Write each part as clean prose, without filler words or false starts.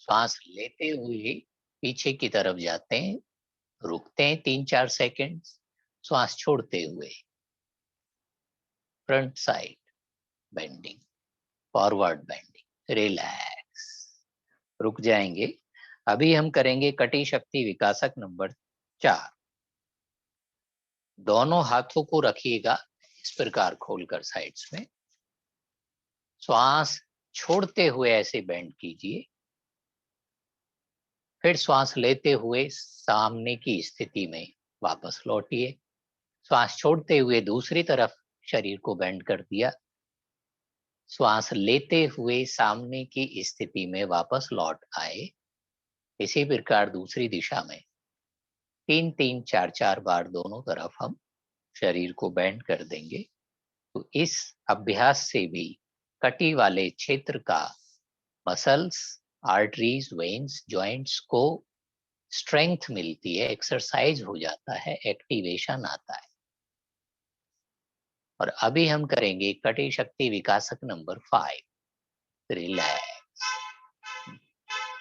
श्वास लेते हुए पीछे की तरफ जाते हैं, रुकते हैं 3-4 सेकंड, श्वास छोड़ते हुए front side bending, forward bending, relax, रुक जाएंगे। अभी हम करेंगे कटी शक्ति विकासक नंबर 4। दोनों हाथों को रखिएगा इस प्रकार खोलकर साइड्स में, श्वास छोड़ते हुए ऐसे बेंड कीजिए, फिर श्वास लेते हुए सामने की स्थिति में वापस लौटिए। श्वास छोड़ते हुए दूसरी तरफ शरीर को बेंड कर दिया, श्वास लेते हुए सामने की स्थिति में वापस लौट आए। इसी प्रकार दूसरी दिशा में 3-3, 4-4 बार दोनों तरफ हम शरीर को बेंड कर देंगे। तो इस अभ्यास से भी कटी वाले क्षेत्र का मसल्स, आर्टरीज, वेन्स, जॉइंट्स को स्ट्रेंथ मिलती है, एक्सरसाइज हो जाता है, एक्टिवेशन आता है। और अभी हम करेंगे कटी शक्ति विकासक नंबर 5, रिलैक्स।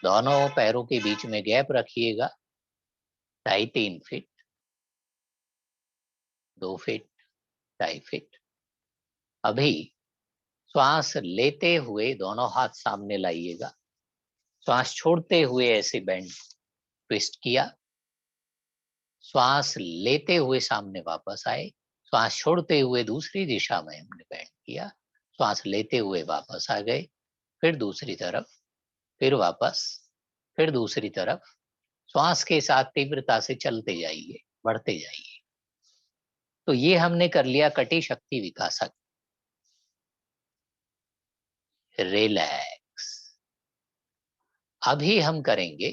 दोनों पैरों के बीच में गैप रखिएगा, 2.5-3 फीट, 2 फीट, 2.5 फीट। अभी श्वास लेते हुए दोनों हाथ सामने लाइएगा, श्वास छोड़ते हुए ऐसे बेंड ट्विस्ट किया, श्वास लेते हुए सामने वापस आए, श्वास छोड़ते हुए दूसरी दिशा में हमने बेंड किया, श्वास लेते हुए वापस आ गए, फिर दूसरी तरफ, फिर वापस, फिर दूसरी तरफ। श्वास के साथ तीव्रता से चलते जाइए, बढ़ते जाइए। तो ये हमने कर लिया कटी शक्ति विकासक, रिलैक्स। अभी हम करेंगे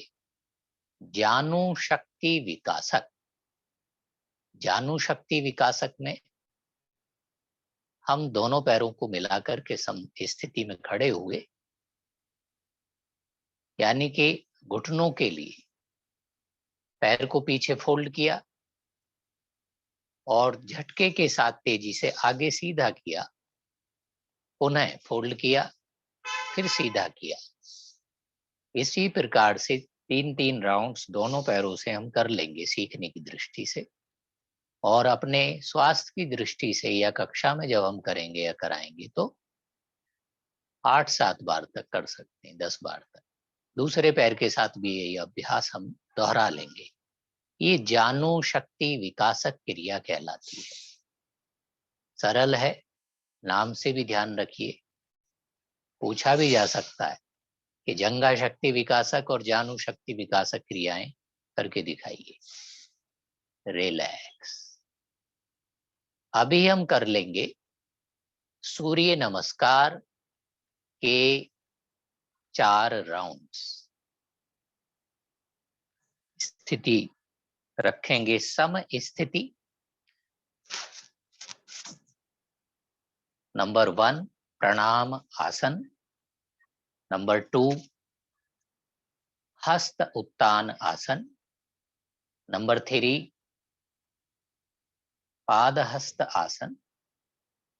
जानु शक्ति विकासक। जानु शक्ति विकासक में हम दोनों पैरों को मिलाकर के सम स्थिति में खड़े हुए, यानी कि घुटनों के लिए पैर को पीछे फोल्ड किया और झटके के साथ तेजी से आगे सीधा किया, पुनः फोल्ड किया, फिर सीधा किया। इसी प्रकार से 3-3 राउंड्स दोनों पैरों से हम कर लेंगे सीखने की दृष्टि से, और अपने स्वास्थ्य की दृष्टि से या कक्षा में जब हम करेंगे या कराएंगे तो 8-7 बार तक कर सकते हैं, 10 बार तक। दूसरे पैर के साथ भी यही अभ्यास हम दोहरा लेंगे। ये जानु शक्ति विकासक क्रिया कहलाती है। सरल है, नाम से भी ध्यान रखिए। पूछा भी जा सकता है कि जंगा शक्ति विकासक और जानु शक्ति विकासक क्रियाएं करके दिखाइए। रिलैक्स। अभी हम कर लेंगे सूर्य नमस्कार के 4 राउंड्स। स्थिति रखेंगे सम स्थिति। नंबर 1 प्रणाम आसन, नंबर 2 हस्त उत्तान आसन, नंबर 3 पादहस्त आसन,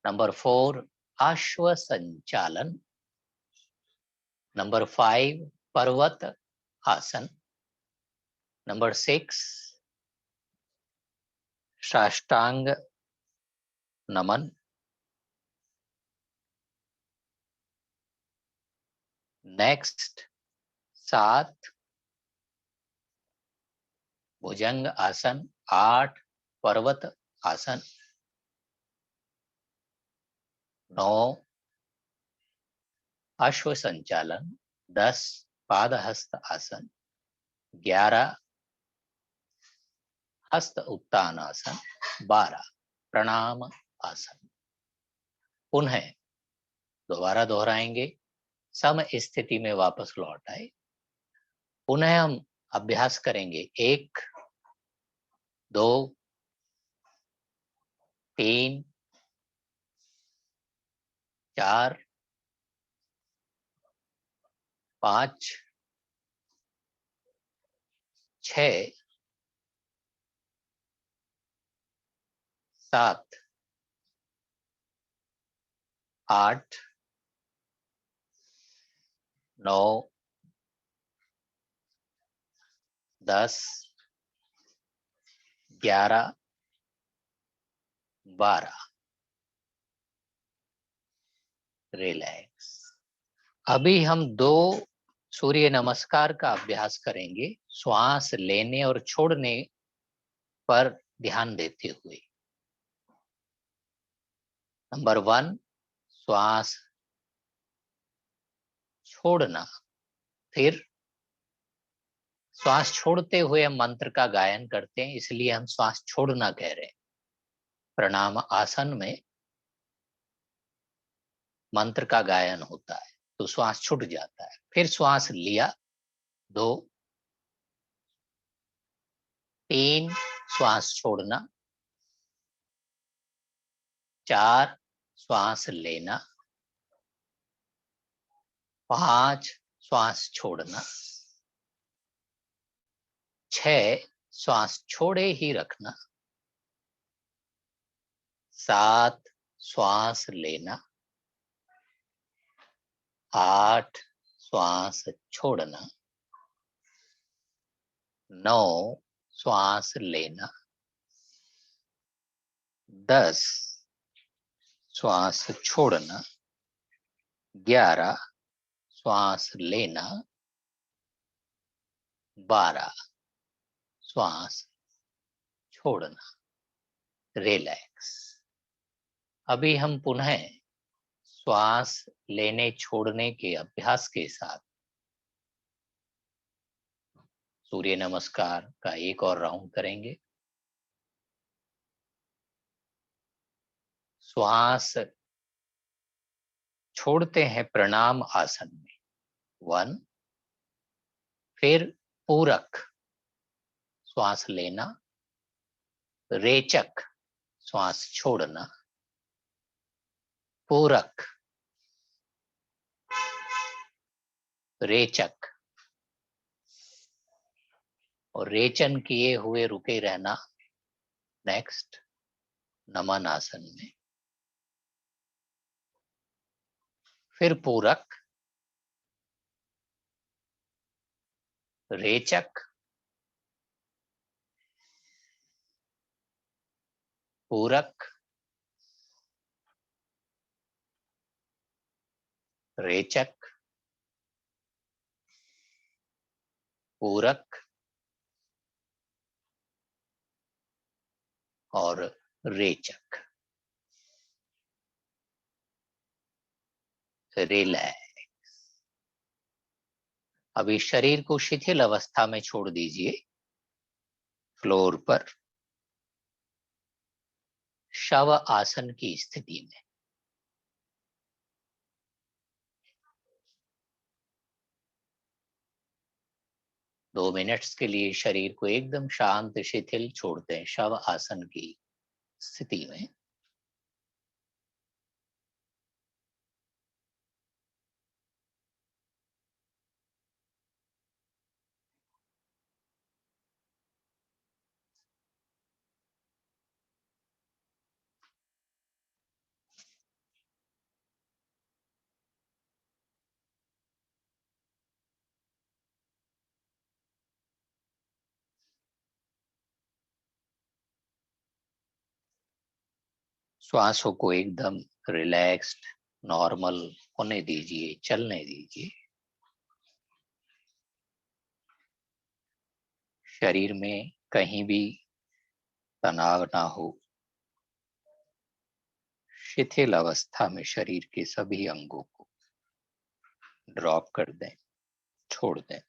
नंबर 4 अश्व संचालन, नंबर 5 पर्वत आसन, नंबर 6 साष्टांग नमन, नेक्स्ट 7 भुजंग आसन, 8 पर्वत आसन, 9 अश्व संचालन, 10 पादहस्त आसन, 11 हस्त उत्तान आसन, 12 प्रणाम आसन। पुनः दोबारा दोहराएंगे, सम स्थिति में वापस लौट आए। पुनः हम अभ्यास करेंगे 1, 2, 3, 4, 5, 6, 7, 8, 9, 10, 11, 12। रिलैक्स। अभी हम 2 सूर्य नमस्कार का अभ्यास करेंगे, श्वास लेने और छोड़ने पर ध्यान देते हुए। नंबर 1, श्वास छोड़ना। फिर श्वास छोड़ते हुए हम मंत्र का गायन करते हैं, इसलिए हम श्वास छोड़ना कह रहे हैं। प्रणाम आसन में मंत्र का गायन होता है तो श्वास छूट जाता है। फिर श्वास लिया, 2, 3 श्वास छोड़ना, 4 श्वास लेना, 5 श्वास छोड़ना, 6 श्वास छोड़े ही रखना, 7 श्वास लेना, 8 श्वास छोड़ना, 9 श्वास लेना, 10 श्वास छोड़ना, 11 श्वास लेना, 12 श्वास छोड़ना। रिलैक्स। अभी हम पुनः श्वास लेने छोड़ने के अभ्यास के साथ सूर्य नमस्कार का एक और राउंड करेंगे। श्वास छोड़ते हैं प्रणाम आसन में, 1। फिर पूरक श्वास लेना, रेचक श्वास छोड़ना, पूरक, रेचक और रेचन किए हुए रुके रहना। नेक्स्ट, नमन आसन में। फिर पूरक, रेचक, पूरक, रेचक, पूरक और रेचक। रिलैक्स। अभी शरीर को शिथिल अवस्था में छोड़ दीजिए, फ्लोर पर शव आसन की स्थिति में। दो मिनट्स के लिए शरीर को एकदम शांत शिथिल छोड़ते हैं शव आसन की स्थिति में। श्वासों को एकदम रिलैक्स्ड, नॉर्मल होने दीजिए, चलने दीजिए। शरीर में कहीं भी तनाव ना हो। शिथिल अवस्था में शरीर के सभी अंगों को ड्रॉप कर दें, छोड़ दें।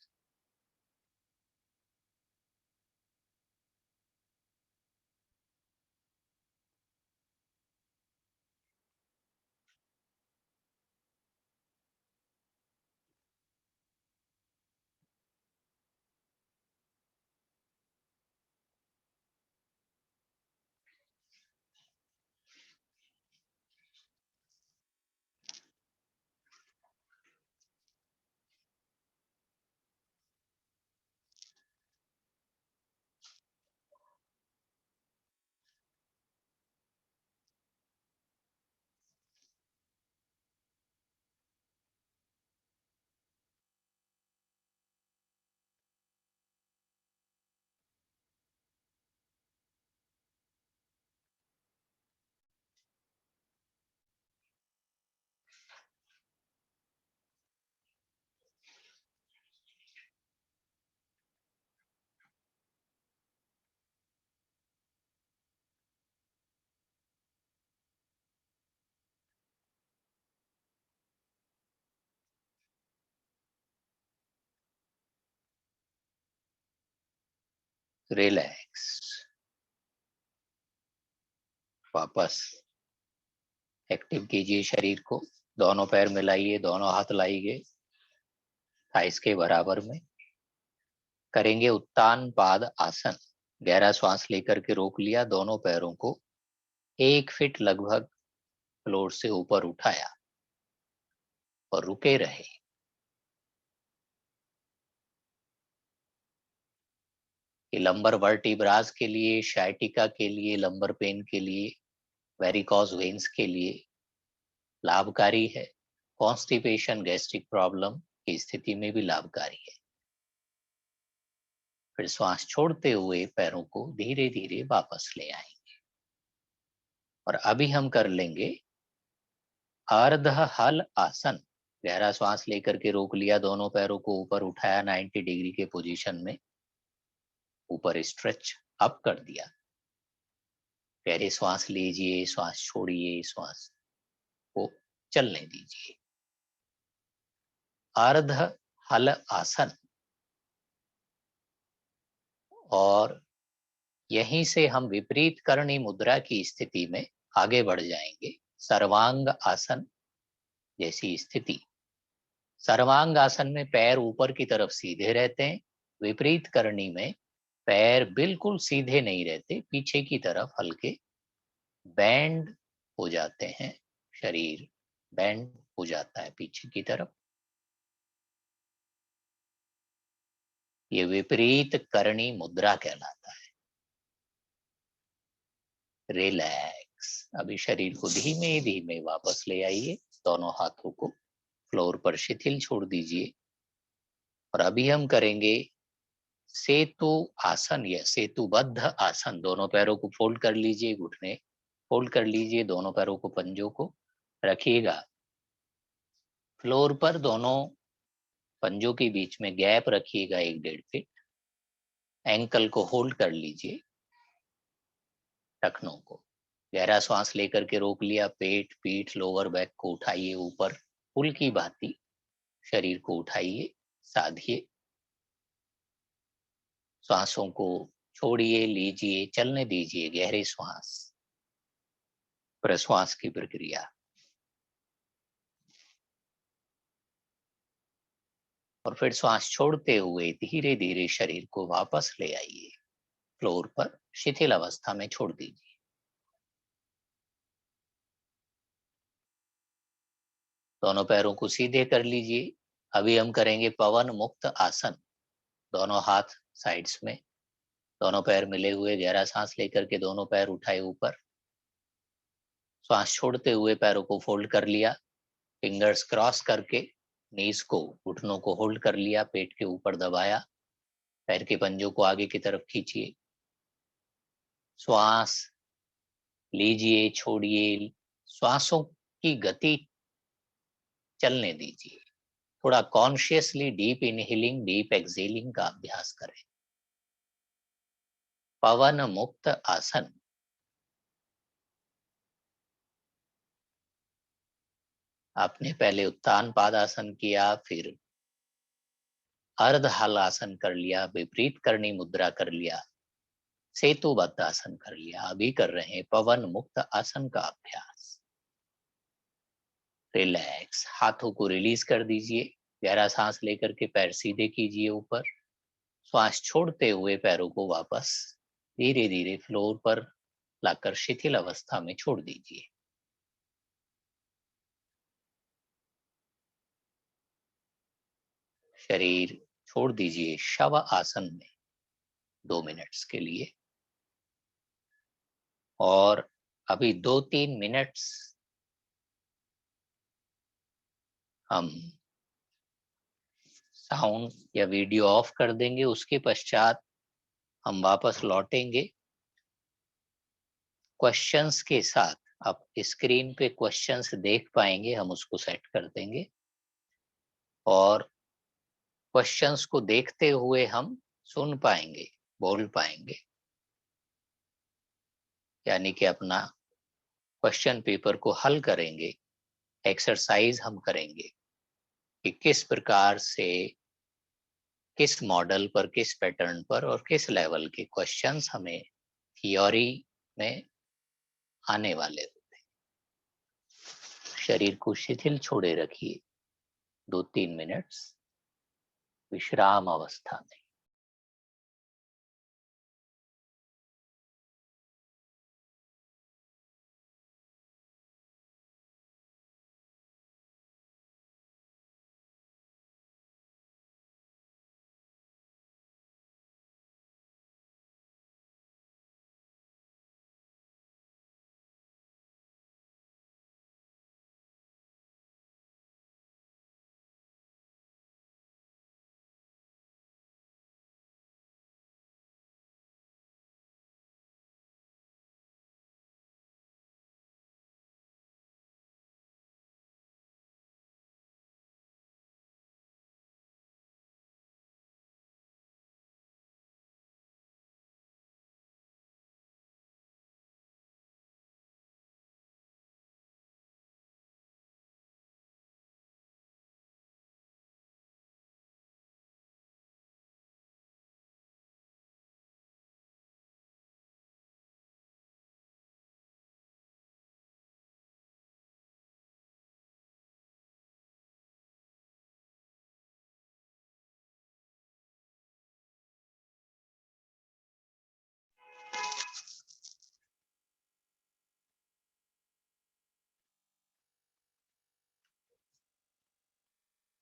रिलैक्स। वापस एक्टिव कीजिए शरीर को, दोनों पैर मिलाइए, दोनों हाथ लाइए थाइस के बराबर में। करेंगे उत्तान पाद आसन। गहरा श्वास लेकर के रोक लिया, दोनों पैरों को 1 फीट लगभग फ्लोर से ऊपर उठाया और रुके रहे। लंबर वर्टिब्रास के लिए, शाइटिका के लिए, लंबर पेन के लिए, वेरिकॉज वेन्स के लिए लाभकारी है। कॉन्स्टिपेशन, गैस्ट्रिक प्रॉब्लम की स्थिति में भी लाभकारी है। फिर श्वास छोड़ते हुए पैरों को धीरे धीरे वापस ले आएंगे। और अभी हम कर लेंगे अर्ध हल आसन। गहरा श्वास लेकर के रोक लिया, दोनों पैरों को ऊपर उठाया 90 डिग्री के पोजीशन में, ऊपर स्ट्रेच अप कर दिया। गहरे श्वास लीजिए, श्वास छोड़िए, श्वास को चलने दीजिए। अर्ध हल आसन। और यहीं से हम विपरीत करणी मुद्रा की स्थिति में आगे बढ़ जाएंगे। सर्वांग आसन जैसी स्थिति। सर्वांग आसन में पैर ऊपर की तरफ सीधे रहते हैं। विपरीत करणी में पैर बिल्कुल सीधे नहीं रहते, पीछे की तरफ हल्के बैंड हो जाते हैं। शरीर बैंड हो जाता है पीछे की तरफ। ये विपरीत करणी मुद्रा कहलाता है। रिलैक्स। अभी शरीर को धीमे धीमे वापस ले आइए, दोनों हाथों को फ्लोर पर शिथिल छोड़ दीजिए। और अभी हम करेंगे सेतु आसन या सेतुबद्ध आसन। दोनों पैरों को फोल्ड कर लीजिए, घुटने फोल्ड कर लीजिए, दोनों पैरों को, पंजों को रखिएगा फ्लोर पर। दोनों पंजों के बीच में गैप रखिएगा 1-1.5 फीट। एंकल को होल्ड कर लीजिए, टखनों को। गहरा श्वास लेकर के रोक लिया, पेट, पीठ, लोअर बैक को उठाइए ऊपर, पुल की भांति शरीर को उठाइए, साधिए। श्वासों को छोड़िए, लीजिए, चलने दीजिए। गहरे श्वास, प्रश्वास की प्रक्रिया। और फिर श्वास छोड़ते हुए धीरे धीरे शरीर को वापस ले आइए, फ्लोर पर शिथिल अवस्था में छोड़ दीजिए। दोनों पैरों को सीधे कर लीजिए। अभी हम करेंगे पवन मुक्त आसन। दोनों हाथ साइड्स में, दोनों पैर मिले हुए। गहरा सांस लेकर के दोनों पैर उठाए ऊपर। श्वास छोड़ते हुए पैरों को फोल्ड कर लिया, फिंगर्स क्रॉस करके नीज को, घुटनों को होल्ड कर लिया, पेट के ऊपर दबाया, पैर के पंजों को आगे की तरफ खींचिए। श्वास लीजिए, छोड़िए, श्वासों की गति चलने दीजिए। थोड़ा consciously deep inhaling, deep exhaling का अभ्यास करें। पवन मुक्त आसन। आपने पहले उत्तान पादासन किया, फिर अर्ध हल आसन कर लिया, विपरीत करणी मुद्रा कर लिया, सेतुबद्ध आसन कर लिया। अभी कर रहे हैं पवन मुक्त आसन का अभ्यास। रिलैक्स। हाथों को रिलीज कर दीजिए। गहरा सांस लेकर के पैर सीधे कीजिए ऊपर। श्वास छोड़ते हुए पैरों को वापस धीरे धीरे फ्लोर पर लाकर शिथिल अवस्था में छोड़ दीजिए। शरीर छोड़ दीजिए शव आसन में 2 मिनट्स के लिए। और अभी 2-3 मिनट्स हम साउंड या वीडियो ऑफ कर देंगे। उसके पश्चात हम वापस लौटेंगे क्वेश्चंस के साथ। आप स्क्रीन पे क्वेश्चंस देख पाएंगे, हम उसको सेट कर देंगे। और क्वेश्चंस को देखते हुए हम सुन पाएंगे, बोल पाएंगे, यानी कि अपना क्वेश्चन पेपर को हल करेंगे। एक्सरसाइज हम करेंगे कि किस प्रकार से किस मॉडल पर, किस पैटर्न पर और किस लेवल के क्वेश्चंस हमें थियोरी में आने वाले होते हैं। शरीर को शिथिल छोड़े रखिए 2-3 मिनट्स विश्राम अवस्था में।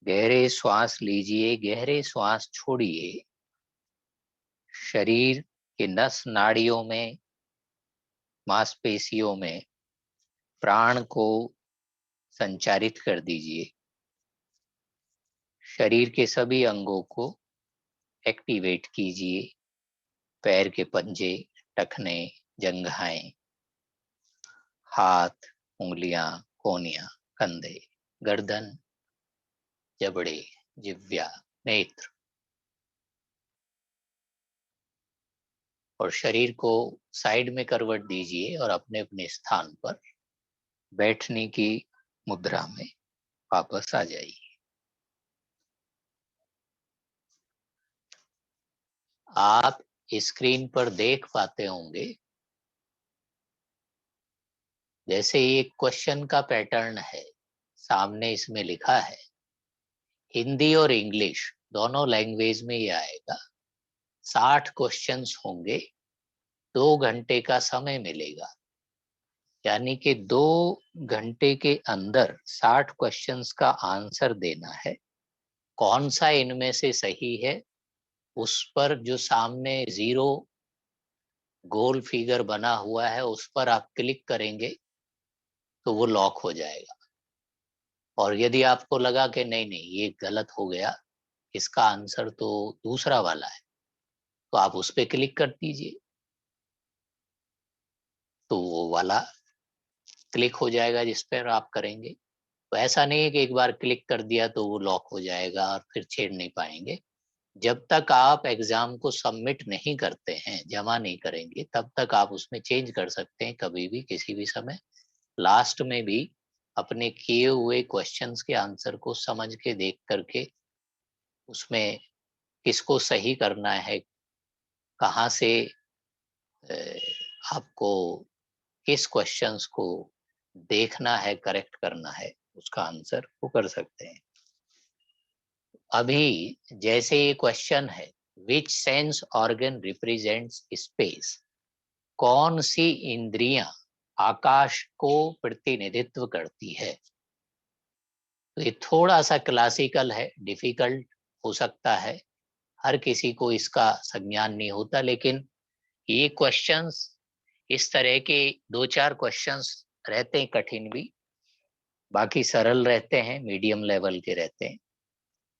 गहरे श्वास लीजिए, गहरे श्वास छोड़िए। शरीर के नस नाड़ियों में, मांसपेशियों में प्राण को संचारित कर दीजिए। शरीर के सभी अंगों को एक्टिवेट कीजिए। पैर के पंजे, टखने, जंघाएं, हाथ, उंगलियां, कोहनियां, कंधे, गर्दन, जबड़े, जिह्वा, नेत्र, और शरीर को साइड में करवट दीजिए और अपने अपने स्थान पर बैठने की मुद्रा में वापस आ जाइए। आप स्क्रीन पर देख पाते होंगे, जैसे एक क्वेश्चन का पैटर्न है, सामने इसमें लिखा है, हिंदी और इंग्लिश दोनों लैंग्वेज में ये आएगा। 60 क्वेश्चंस होंगे, 2 घंटे का समय मिलेगा, यानी कि 2 घंटे के अंदर 60 क्वेश्चंस का आंसर देना है। कौन सा इनमें से सही है, उस पर जो सामने 0 गोल फिगर बना हुआ है उस पर आप क्लिक करेंगे तो वो लॉक हो जाएगा। और यदि आपको लगा कि नहीं नहीं ये गलत हो गया, इसका आंसर तो दूसरा वाला है, तो आप उस पर क्लिक कर दीजिए, तो वो वाला क्लिक हो जाएगा जिस पर आप करेंगे। तो ऐसा नहीं है कि एक बार क्लिक कर दिया तो वो लॉक हो जाएगा और फिर छेड़ नहीं पाएंगे। जब तक आप एग्जाम को सबमिट नहीं करते हैं, जमा नहीं करेंगे, तब तक आप उसमें चेंज कर सकते हैं कभी भी, किसी भी समय। लास्ट में भी अपने किए हुए क्वेश्चंस के आंसर को समझ के, देख करके उसमें किसको सही करना है, कहाँ से आपको किस क्वेश्चंस को देखना है, करेक्ट करना है, उसका आंसर वो कर सकते हैं। अभी जैसे ये क्वेश्चन है, विच सेंस ऑर्गन रिप्रेजेंट्स स्पेस, कौन सी इंद्रियां आकाश को प्रतिनिधित्व करती है। तो ये थोड़ा सा क्लासिकल है, डिफिकल्ट हो सकता है, हर किसी को इसका संज्ञान नहीं होता, लेकिन ये क्वेश्चंस इस तरह के 2-4 क्वेश्चंस रहते हैं, कठिन भी, बाकी सरल रहते हैं, मीडियम लेवल के रहते हैं।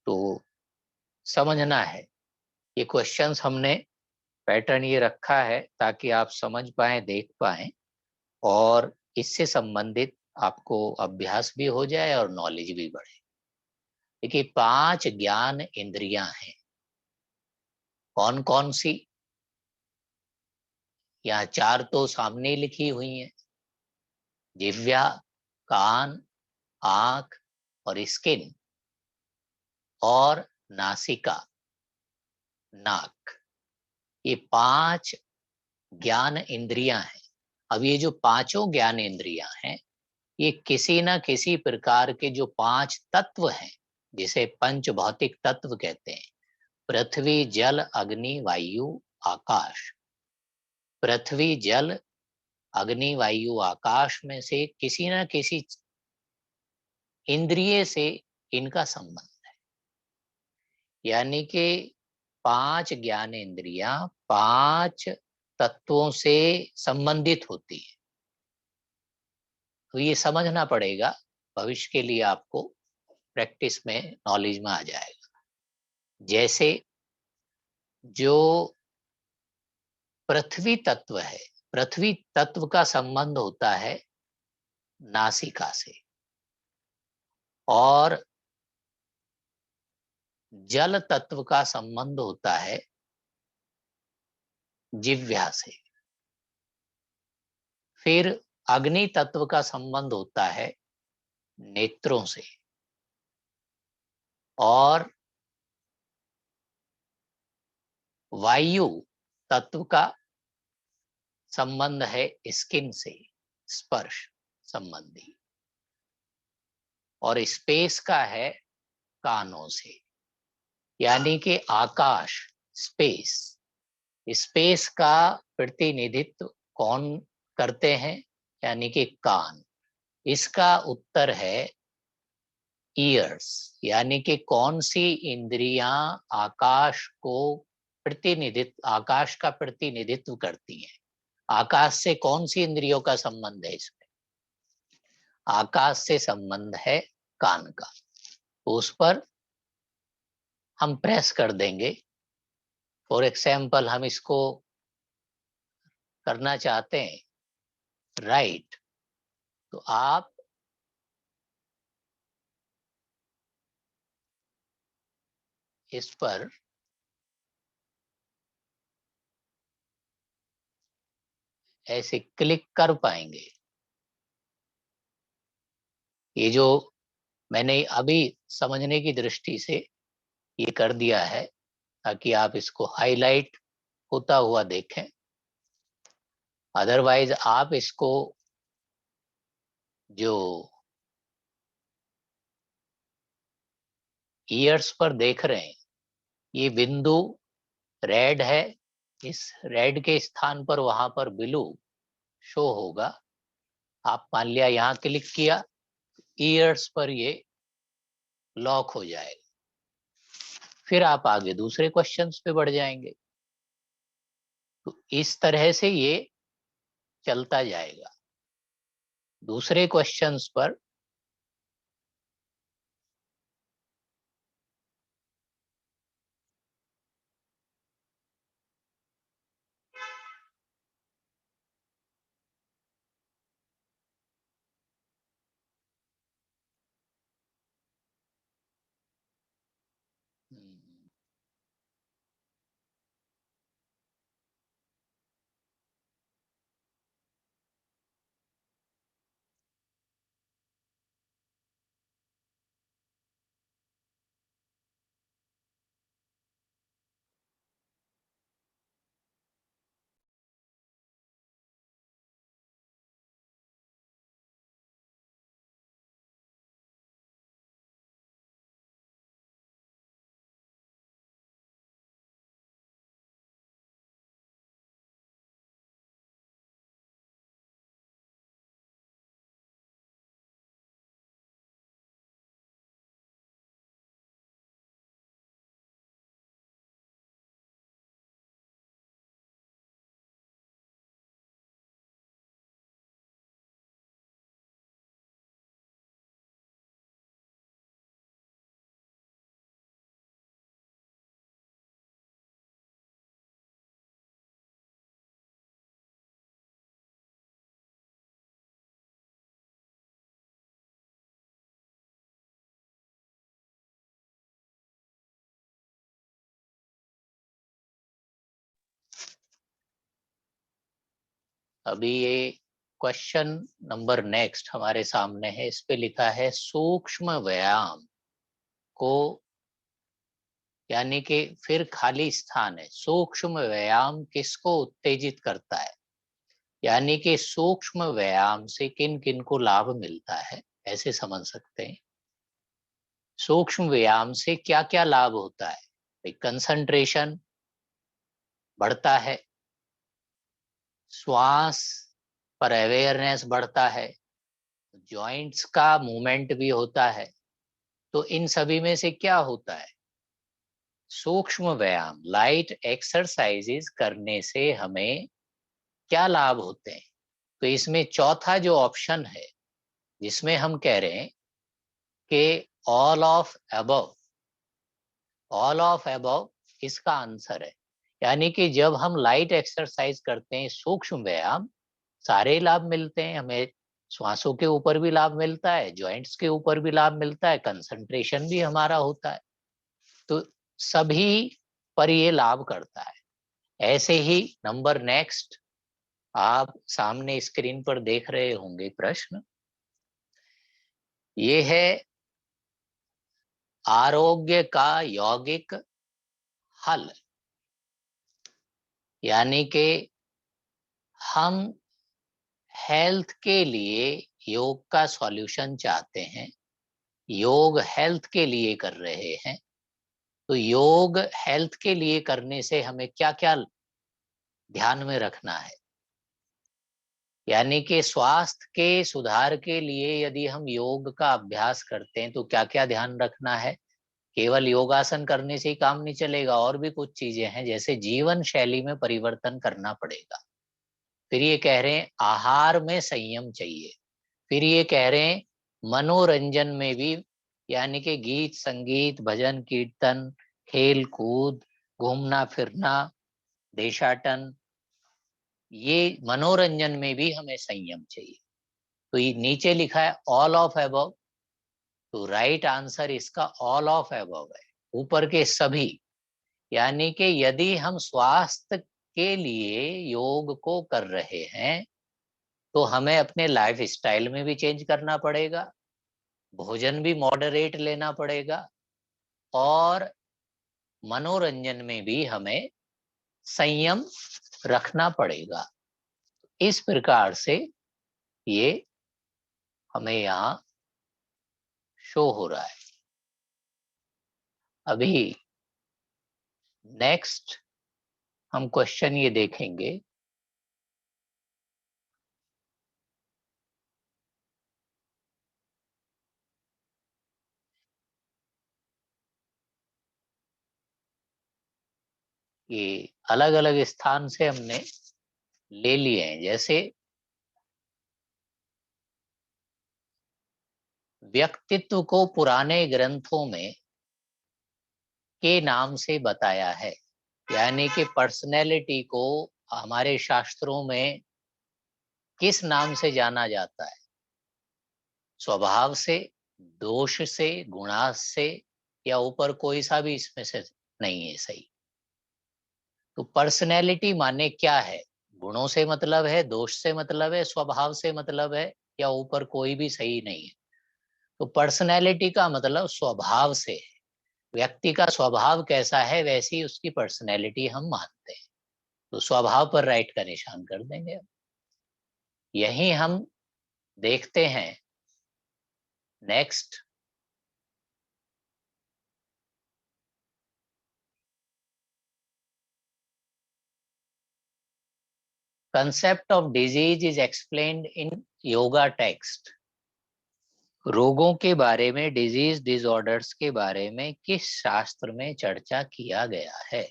तो समझना है, ये क्वेश्चंस हमने पैटर्न ये रखा है ताकि आप समझ पाएं, देख पाएं, और इससे संबंधित आपको अभ्यास भी हो जाए और नॉलेज भी बढ़े। देखिए 5 ज्ञान इंद्रियां हैं। कौन कौन सी? यहाँ 4 तो सामने लिखी हुई हैं, जिह्वा, कान, आंख और स्किन और नासिका। नाक, ये 5 ज्ञान इंद्रियां हैं। अब ये जो पांचों ज्ञान इंद्रियां हैं, ये किसी न किसी प्रकार के जो 5 तत्व हैं, जिसे पंच भौतिक तत्व कहते हैं, पृथ्वी, जल, अग्नि, वायु, आकाश। पृथ्वी, जल, अग्नि, वायु, आकाश में से किसी न किसी इंद्रिय से इनका संबंध, यानी कि 5 ज्ञान इंद्रियां 5 तत्वों से संबंधित होती है। तो ये समझना पड़ेगा, भविष्य के लिए आपको प्रैक्टिस में, नॉलेज में आ जाएगा। जैसे जो पृथ्वी तत्व है, पृथ्वी तत्व का संबंध होता है नासिका से, और जल तत्व का संबंध होता है जिह्वा से, फिर अग्नि तत्व का संबंध होता है नेत्रों से, और वायु तत्व का संबंध है स्किन से, स्पर्श संबंधी, और स्पेस का है कानों से। यानी कि आकाश, स्पेस, स्पेस का प्रतिनिधित्व कौन करते हैं, यानी कि कान। इसका उत्तर है ईयर्स, यानी कि कौन सी इंद्रियां आकाश को प्रतिनिधित्व, आकाश का प्रतिनिधित्व करती हैं। आकाश से कौन सी इंद्रियों का संबंध है इसमें? आकाश से संबंध है कान का। तो उस पर हम प्रेस कर देंगे। फॉर एग्जाम्पल हम इसको करना चाहते हैं राइट, तो आप इस पर ऐसे क्लिक कर पाएंगे। ये जो मैंने अभी समझने की दृष्टि से ये कर दिया है, ताकि आप इसको हाईलाइट होता हुआ देखें। अदरवाइज आप इसको जो ईयर्स पर देख रहे हैं, ये बिंदु रेड है, इस रेड के स्थान पर वहां पर ब्लू शो होगा। आप मान लिया यहाँ क्लिक किया, ईयर्स पर ये लॉक हो जाएगा। फिर आप आगे दूसरे क्वेश्चंस पे बढ़ जाएंगे। तो इस तरह से ये चलता जाएगा। दूसरे क्वेश्चंस पर अभी ये क्वेश्चन नंबर नेक्स्ट हमारे सामने है। इस पे लिखा है सूक्ष्म व्यायाम को यानी कि फिर खाली स्थान है। सूक्ष्म व्यायाम किसको उत्तेजित करता है, यानी कि सूक्ष्म व्यायाम से किन किन को लाभ मिलता है, ऐसे समझ सकते हैं। सूक्ष्म व्यायाम से क्या क्या लाभ होता है? कंसंट्रेशन बढ़ता है, श्वास पर अवेयरनेस बढ़ता है, जॉइंट्स का मूवमेंट भी होता है। तो इन सभी में से क्या होता है? सूक्ष्म व्यायाम, लाइट एक्सरसाइजेस करने से हमें क्या लाभ होते हैं? तो इसमें चौथा जो ऑप्शन है, जिसमें हम कह रहे हैं कि all of above, all of above इसका आंसर है। यानी कि जब हम लाइट एक्सरसाइज करते हैं, सूक्ष्म व्यायाम, सारे लाभ मिलते हैं हमें। श्वासों के ऊपर भी लाभ मिलता है, जॉइंट्स के ऊपर भी लाभ मिलता है, कंसंट्रेशन भी हमारा होता है। तो सभी पर ये लाभ करता है। ऐसे ही नंबर नेक्स्ट, आप सामने स्क्रीन पर देख रहे होंगे प्रश्न, ये है आरोग्य का यौगिक हल। यानी कि हम हेल्थ के लिए योग का सॉल्यूशन चाहते हैं, योग हेल्थ के लिए कर रहे हैं। तो योग हेल्थ के लिए करने से हमें क्या क्या ध्यान में रखना है? यानी कि स्वास्थ्य के सुधार के लिए यदि हम योग का अभ्यास करते हैं तो क्या क्या ध्यान रखना है? केवल योगासन करने से ही काम नहीं चलेगा, और भी कुछ चीजें हैं, जैसे जीवन शैली में परिवर्तन करना पड़ेगा। फिर ये कह रहे हैं आहार में संयम चाहिए। फिर ये कह रहे हैं मनोरंजन में भी, यानी कि गीत संगीत भजन कीर्तन खेल कूद घूमना फिरना देशाटन, ये मनोरंजन में भी हमें संयम चाहिए। तो ये नीचे लिखा है ऑल ऑफ अबव, तो राइट आंसर इसका ऑल ऑफ अबव है, ऊपर के सभी। यानी कि यदि हम स्वास्थ्य के लिए योग को कर रहे हैं तो हमें अपने लाइफ स्टाइल में भी चेंज करना पड़ेगा, भोजन भी मॉडरेट लेना पड़ेगा, और मनोरंजन में भी हमें संयम रखना पड़ेगा। इस प्रकार से ये हमें यहाँ शो हो रहा है। अभी नेक्स्ट हम क्वेश्चन ये देखेंगे, ये अलग अलग स्थान से हमने ले लिए हैं। जैसे व्यक्तित्व को पुराने ग्रंथों में के नाम से बताया है, यानी कि पर्सनैलिटी को हमारे शास्त्रों में किस नाम से जाना जाता है? स्वभाव से, दोष से, गुणास से, या ऊपर कोई सा भी इसमें से नहीं है सही? तो पर्सनैलिटी माने क्या है? गुणों से मतलब है, दोष से मतलब है, स्वभाव से मतलब है, या ऊपर कोई भी सही नहीं है? तो पर्सनैलिटी का मतलब स्वभाव से है। व्यक्ति का स्वभाव कैसा है वैसी उसकी पर्सनैलिटी हम मानते हैं। तो स्वभाव पर राइट का निशान कर देंगे। यही हम देखते हैं next, concept of disease is explained in yoga text. रोगों के बारे में, डिजीज डिसऑर्डर्स के बारे में किस शास्त्र में चर्चा किया गया है?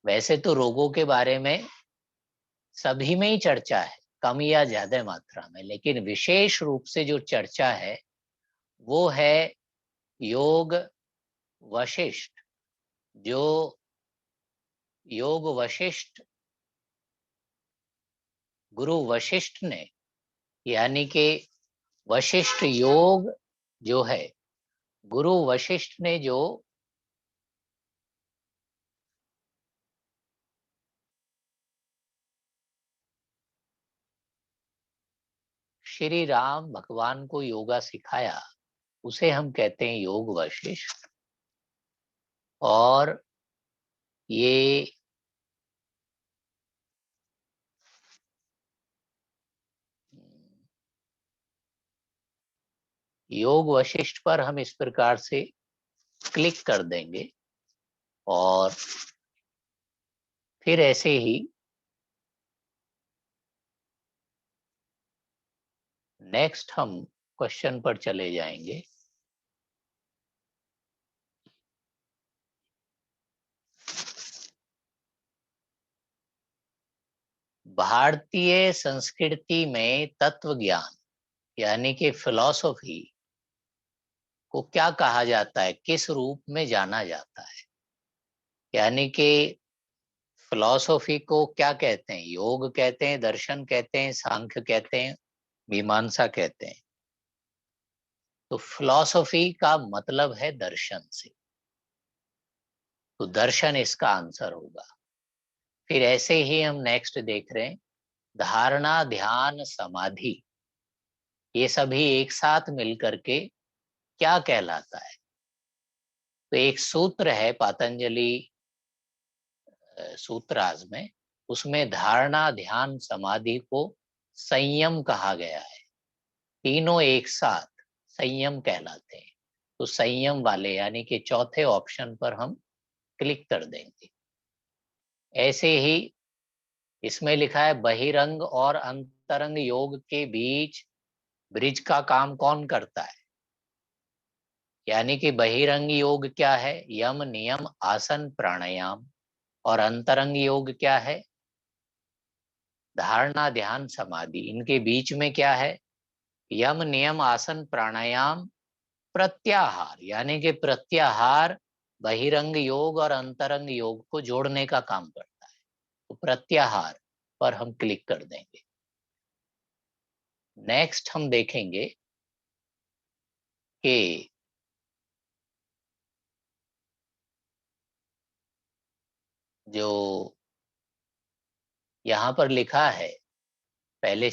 वैसे तो रोगों के बारे में सभी में ही चर्चा है, कम या ज्यादा मात्रा में, लेकिन विशेष रूप से जो चर्चा है वो है योग वशिष्ठ। जो योग वशिष्ठ, गुरु वशिष्ठ ने, यानी कि वशिष्ठ योग जो है, गुरु वशिष्ठ ने जो श्री राम भगवान को योगा सिखाया, उसे हम कहते हैं योग वशिष्ठ। और ये योग वशिष्ठ पर हम इस प्रकार से क्लिक कर देंगे और फिर ऐसे ही नेक्स्ट हम क्वेश्चन पर चले जाएंगे। भारतीय संस्कृति में तत्व ज्ञान यानी कि फिलॉसफी को क्या कहा जाता है, किस रूप में जाना जाता है? यानी कि फिलॉसफी को क्या कहते हैं? योग कहते हैं, दर्शन कहते हैं, सांख्य कहते हैं, मीमांसा कहते हैं। तो फिलॉसफी का मतलब है दर्शन से, तो दर्शन इसका आंसर होगा। फिर ऐसे ही हम नेक्स्ट देख रहे हैं, धारणा, ध्यान, समाधि, ये सभी एक साथ मिलकर के क्या कहलाता है? तो एक सूत्र है पातंजलि सूत्राज में, उसमें धारणा, ध्यान, समाधि को संयम कहा गया है। तीनों एक साथ संयम कहलाते हैं। तो संयम वाले यानी कि चौथे ऑप्शन पर हम क्लिक कर देंगे। ऐसे ही इसमें लिखा है, बहिरंग और अंतरंग योग के बीच ब्रिज का काम कौन करता है? यानी कि बहिरंग योग क्या है? यम, नियम, आसन, प्राणायाम। और अंतरंग योग क्या है? धारणा, ध्यान, समाधि। इनके बीच में क्या है? यम, नियम, आसन, प्राणायाम, प्रत्याहार। यानी कि प्रत्याहार बहिरंग योग और अंतरंग योग को जोड़ने का काम करता है। तो प्रत्याहार पर हम क्लिक कर देंगे। नेक्स्ट हम देखेंगे कि जो यहाँ पर लिखा है, पहले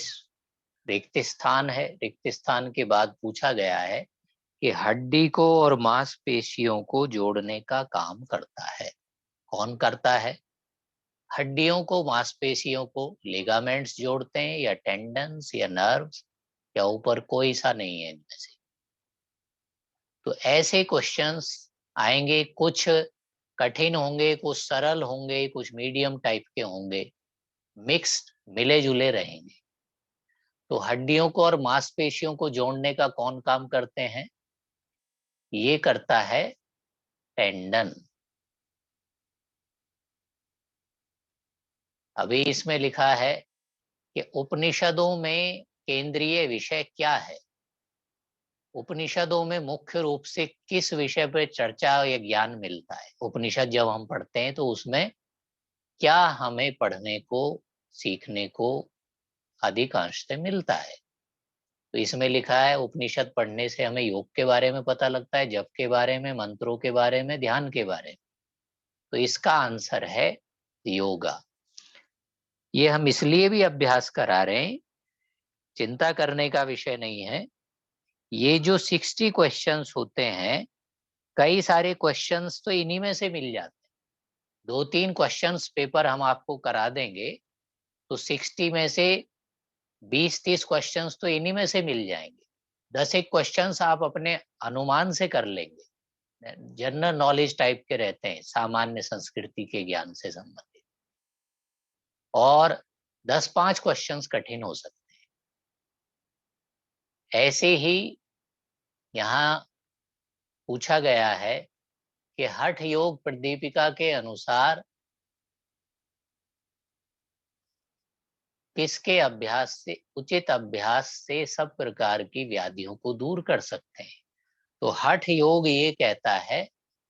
रिक्त स्थान है, रिक्त स्थान के बाद पूछा गया है कि हड्डी को और मांसपेशियों को जोड़ने का काम करता है। कौन करता है? हड्डियों को, मांसपेशियों को लिगामेंट्स जोड़ते हैं, या टेंडन्स, या नर्व्स, या ऊपर कोई सा नहीं है इनमें से। तो ऐसे क्वेश्चंस आएंगे, कुछ कठिन होंगे, कुछ सरल होंगे, कुछ मीडियम टाइप के होंगे, मिक्स्ड, मिले जुले रहेंगे। तो हड्डियों को और मांसपेशियों को जोड़ने का कौन काम करते हैं? ये करता है टेंडन। अभी इसमें लिखा है कि उपनिषदों में केंद्रीय विषय क्या है? उपनिषदों में मुख्य रूप से किस विषय पर चर्चा या ज्ञान मिलता है? उपनिषद जब हम पढ़ते हैं तो उसमें क्या हमें पढ़ने को, सीखने को अधिकांशतः मिलता है? तो इसमें लिखा है, उपनिषद पढ़ने से हमें योग के बारे में पता लगता है, जप के बारे में, मंत्रों के बारे में, ध्यान के बारे में। तो इसका आंसर है योगा। ये हम इसलिए भी अभ्यास करा रहे हैं, चिंता करने का विषय नहीं है। ये जो 60 क्वेश्चंस होते हैं, कई सारे क्वेश्चंस तो इन्हीं में से मिल जाते हैं। 2-3 क्वेश्चंस पेपर हम आपको करा देंगे तो 60 में से 20-30 क्वेश्चंस तो इन्हीं में से मिल जाएंगे। 10 एक क्वेश्चंस आप अपने अनुमान से कर लेंगे, जनरल नॉलेज टाइप के रहते हैं, सामान्य संस्कृति के ज्ञान से संबंधित। और 10-5 क्वेश्चंस कठिन हो सकते हैं। ऐसे ही यहाँ पूछा गया है कि हठ योग प्रदीपिका के अनुसार किसके अभ्यास से, उचित अभ्यास से सब प्रकार की व्याधियों को दूर कर सकते हैं? तो हठ योग ये कहता है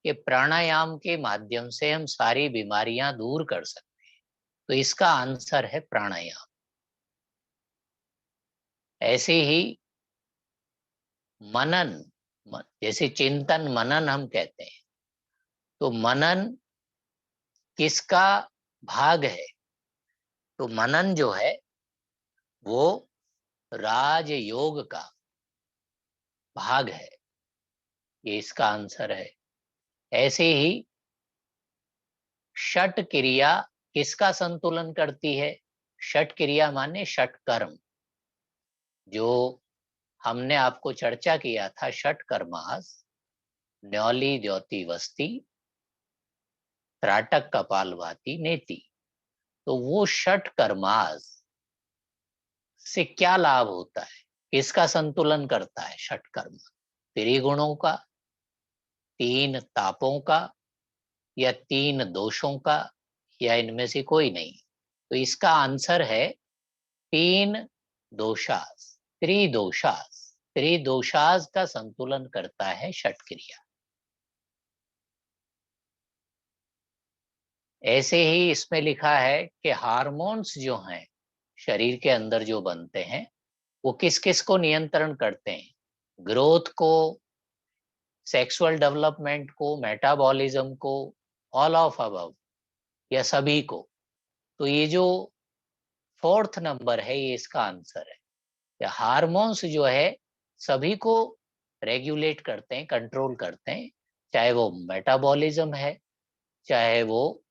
कि प्राणायाम के माध्यम से हम सारी बीमारियां दूर कर सकते हैं। तो इसका आंसर है प्राणायाम। ऐसे ही मनन, जैसे चिंतन मनन हम कहते हैं, तो मनन किसका भाग है? तो मनन जो है वो राजयोग का भाग है। ये इसका आंसर है। ऐसे ही षट क्रिया किसका संतुलन करती है? षट क्रिया माने षट कर्म, जो हमने आपको चर्चा किया था, षट कर्मास, न्यौली द्योति वस्ती, त्राटक कपालभाति नेति। तो वो षट कर्मास से क्या लाभ होता है, किसका संतुलन करता है षट कर्म? त्रिगुणों का, तीन तापों का, या तीन दोषों का, या इनमें से कोई नहीं? तो इसका आंसर है तीन दोषास, त्रिदोषास। त्रिदोषास का संतुलन करता है षट क्रिया। ऐसे ही इसमें लिखा है कि हार्मोन्स जो हैं शरीर के अंदर जो बनते हैं, वो किस किस को नियंत्रण करते हैं? ग्रोथ को, सेक्सुअल डेवलपमेंट को, मेटाबॉलिज्म को, ऑल ऑफ अबव, या सभी को? तो ये जो फोर्थ नंबर है, ये इसका आंसर है। या हार्मोन्स जो है सभी को रेगुलेट करते हैं, कंट्रोल करते हैं, चाहे वो मेटाबॉलिज्म है, चाहे वो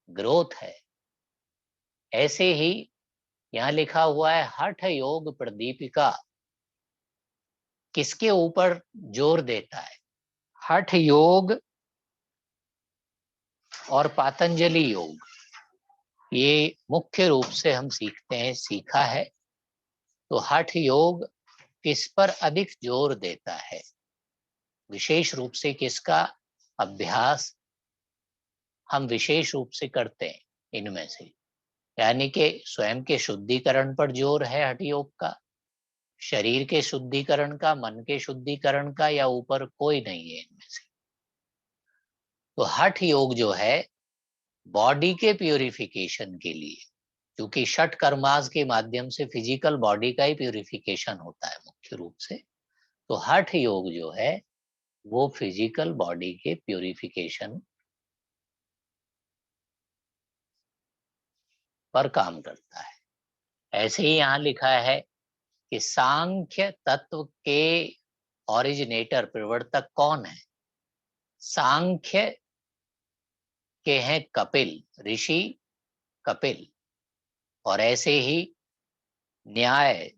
ग्रोथ है। ऐसे ही यहाँ लिखा हुआ है हठ योग प्रदीपिका किसके ऊपर जोर देता है? हठ योग और पातंजलि योग, ये मुख्य रूप से हम सीखते हैं, सीखा है। तो हठ योग किस पर अधिक जोर देता है? विशेष रूप से किसका अभ्यास हम विशेष रूप से करते हैं इनमें से? यानी कि स्वयं के शुद्धिकरण पर जोर है हठ योग का, शरीर के शुद्धिकरण का, मन के शुद्धिकरण का, या ऊपर कोई नहीं है इनमें से? तो हठ योग जो है बॉडी के प्यूरिफिकेशन के लिए, क्योंकि षट कर्मास के माध्यम से फिजिकल बॉडी का ही प्यूरिफिकेशन होता है मुख्य रूप से, तो हठ योग जो है वो फिजिकल बॉडी के प्यूरिफिकेशन पर काम करता है। ऐसे ही यहाँ लिखा है कि सांख्य तत्व के ओरिजिनेटर, प्रवर्तक कौन है? सांख्य के हैं कपिल, ऋषि कपिल। और ऐसे ही न्याय,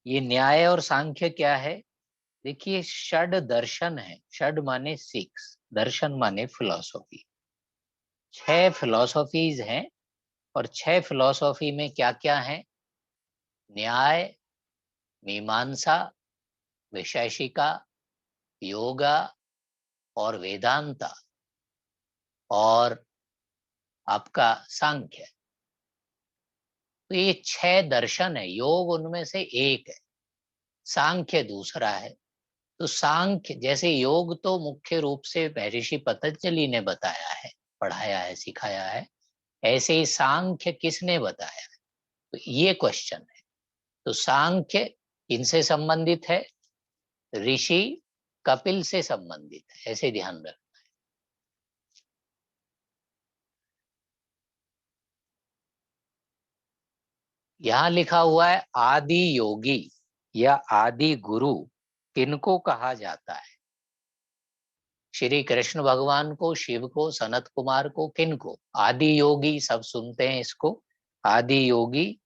ये न्याय और सांख्य क्या है? देखिए, षड दर्शन है, षड माने सिक्स, दर्शन माने फिलॉसफी। 6 फिलॉसफीज हैं, और 6 फिलॉसफी में क्या क्या है? न्याय, मीमांसा, वैशेषिका, योगा और वेदांता, और आपका सांख्य। तो ये 6 दर्शन है, योग उनमें से एक है, सांख्य दूसरा है। तो सांख्य, जैसे योग तो मुख्य रूप से महर्षि पतंजलि ने बताया है, पढ़ाया है, सिखाया है, ऐसे ही सांख्य किसने बताया है? तो ये क्वेश्चन है। तो सांख्य किनसे संबंधित है? ऋषि कपिल से संबंधित है, ऐसे ध्यान रखना है। यहां लिखा हुआ है आदि योगी या आदि गुरु किनको कहा जाता है? श्री कृष्ण भगवान को, शिव को, सनत कुमार को, किनको? आदि योगी सब सुनते हैं इसको। आदि योगी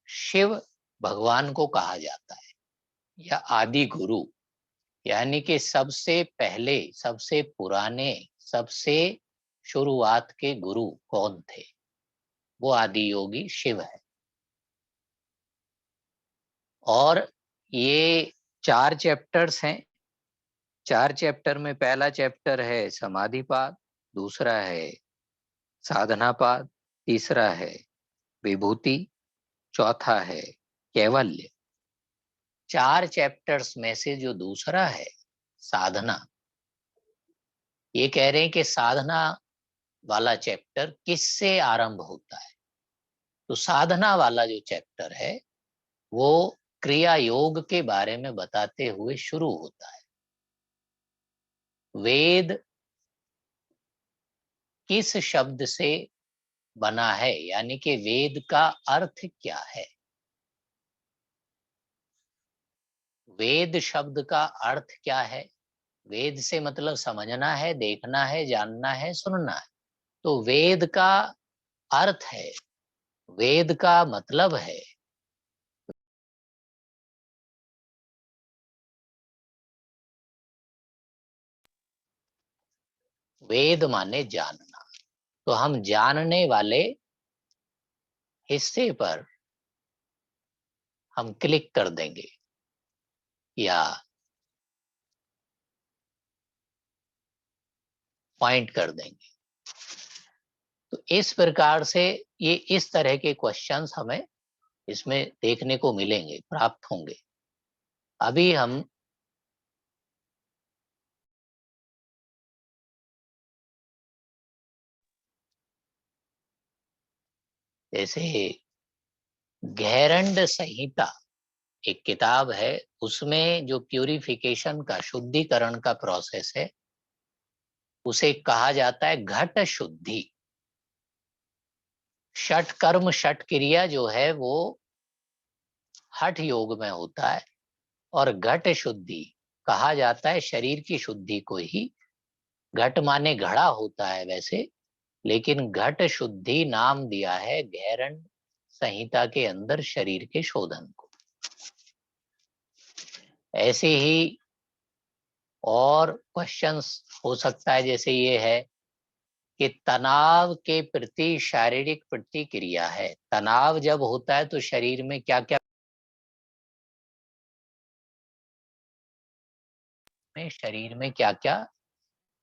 शिव भगवान को कहा जाता है, या आदि गुरु, यानी कि सबसे पहले, सबसे पुराने, सबसे शुरुआत के गुरु कौन थे? वो आदि योगी शिव है। और ये 4 चैप्टर्स हैं। 4 चैप्टर में पहला चैप्टर है समाधिपाद, दूसरा है साधनापाद, तीसरा है विभूति, चौथा है कैवल्य। 4 चैप्टर्स में से जो दूसरा है साधना, ये कह रहे हैं कि साधना वाला चैप्टर किससे आरंभ होता है? तो साधना वाला जो चैप्टर है वो क्रिया योग के बारे में बताते हुए शुरू होता है। वेद किस शब्द से बना है, यानी कि वेद का अर्थ क्या है? वेद शब्द का अर्थ क्या है? वेद से मतलब समझना है, देखना है, जानना है, सुनना है। तो वेद का अर्थ है, वेद का मतलब है। वेद माने जानना। तो हम जानने वाले हिस्से पर हम क्लिक कर देंगे या पॉइंट कर देंगे। तो इस प्रकार से ये इस तरह के क्वेश्चंस हमें इसमें देखने को मिलेंगे, प्राप्त होंगे। अभी हम जैसे गैरंड संहिता एक किताब है, उसमें जो प्यूरिफिकेशन का, शुद्धिकरण का प्रोसेस है, उसे कहा जाता है घट शुद्धि। षट कर्म षट क्रिया जो है वो हठ योग में होता है, और घट शुद्धि कहा जाता है शरीर की शुद्धि को ही। घट माने घड़ा होता है वैसे, लेकिन घट शुद्धि नाम दिया है गैरंड संहिता के अंदर शरीर के शोधन को। ऐसे ही और क्वेश्चंस हो सकता है, जैसे ये है कि तनाव के प्रति शारीरिक प्रतिक्रिया है। तनाव जब होता है तो शरीर में क्या क्या, शरीर में क्या क्या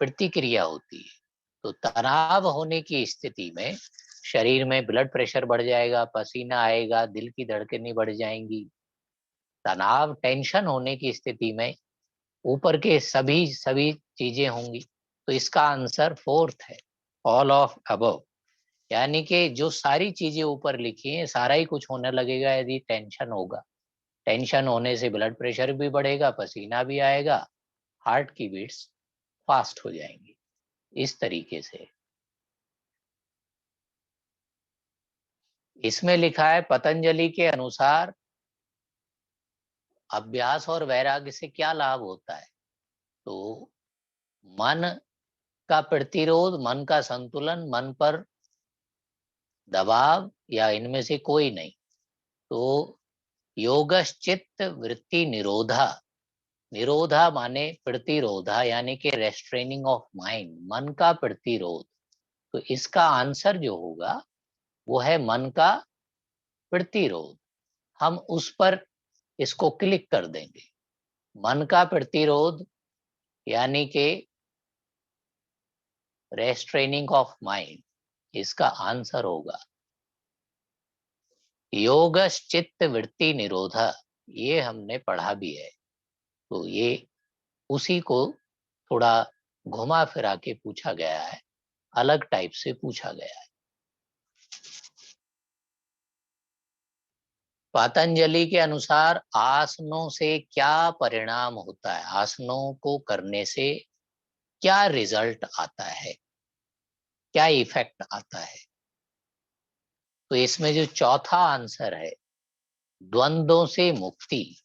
प्रतिक्रिया होती है। तो तनाव होने की स्थिति में शरीर में ब्लड प्रेशर बढ़ जाएगा, पसीना आएगा, दिल की धड़कनें बढ़ जाएंगी। तनाव टेंशन होने की स्थिति में ऊपर के सभी सभी चीजें होंगी। तो इसका आंसर फोर्थ है, ऑल ऑफ अबव। यानी कि जो सारी चीजें ऊपर लिखी हैं सारा ही कुछ होने लगेगा यदि टेंशन होगा। टेंशन होने से ब्लड प्रेशर भी बढ़ेगा, पसीना भी आएगा, हार्ट की बीट्स फास्ट हो जाएंगी। इस तरीके से इसमें लिखा है, पतंजलि के अनुसार अभ्यास और वैराग्य से क्या लाभ होता है। तो मन का प्रतिरोध, मन का संतुलन, मन पर दबाव या इनमें से कोई नहीं। तो योगश्चित्त वृत्ति निरोधा, निरोधा माने प्रतिरोधा, यानी कि रेस्ट्रेनिंग ऑफ माइंड, मन का प्रतिरोध। तो इसका आंसर जो होगा वो है मन का प्रतिरोध। हम उस पर इसको क्लिक कर देंगे। मन का प्रतिरोध यानी कि रेस्ट्रेनिंग ऑफ माइंड, इसका आंसर होगा योगश्चित्त वृत्ति निरोधा। ये हमने पढ़ा भी है। तो ये उसी को थोड़ा घुमा फिरा के पूछा गया है, अलग टाइप से पूछा गया है। पतंजलि के अनुसार आसनों से क्या परिणाम होता है, आसनों को करने से क्या रिजल्ट आता है, क्या इफेक्ट आता है। तो इसमें जो चौथा आंसर है, द्वंद्वों से मुक्ति,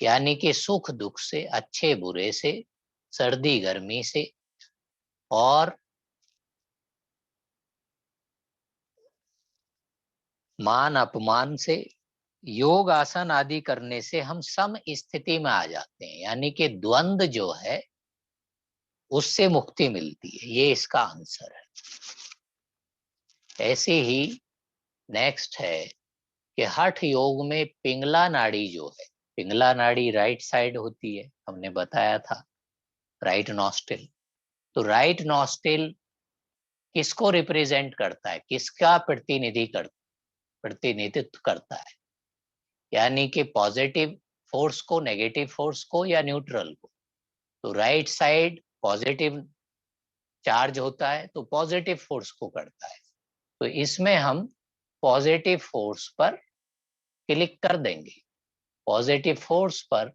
यानी कि सुख दुख से, अच्छे बुरे से, सर्दी गर्मी से, और मान अपमान से। योग आसन आदि करने से हम सम स्थिति में आ जाते हैं, यानी कि द्वंद्व जो है उससे मुक्ति मिलती है। ये इसका आंसर है। ऐसे ही नेक्स्ट है कि हठ योग में पिंगला नाड़ी जो है, पिंगला नाड़ी राइट साइड होती है, हमने बताया था, राइट नॉस्ट्रिल। तो राइट नॉस्ट्रिल किसको रिप्रेजेंट करता है, किसका प्रतिनिधित्व करता है, यानी कि पॉजिटिव फोर्स को, नेगेटिव फोर्स को, या न्यूट्रल को। तो राइट साइड पॉजिटिव चार्ज होता है तो पॉजिटिव फोर्स को करता है। तो इसमें हम पॉजिटिव फोर्स पर क्लिक कर देंगे। पॉजिटिव फोर्स पर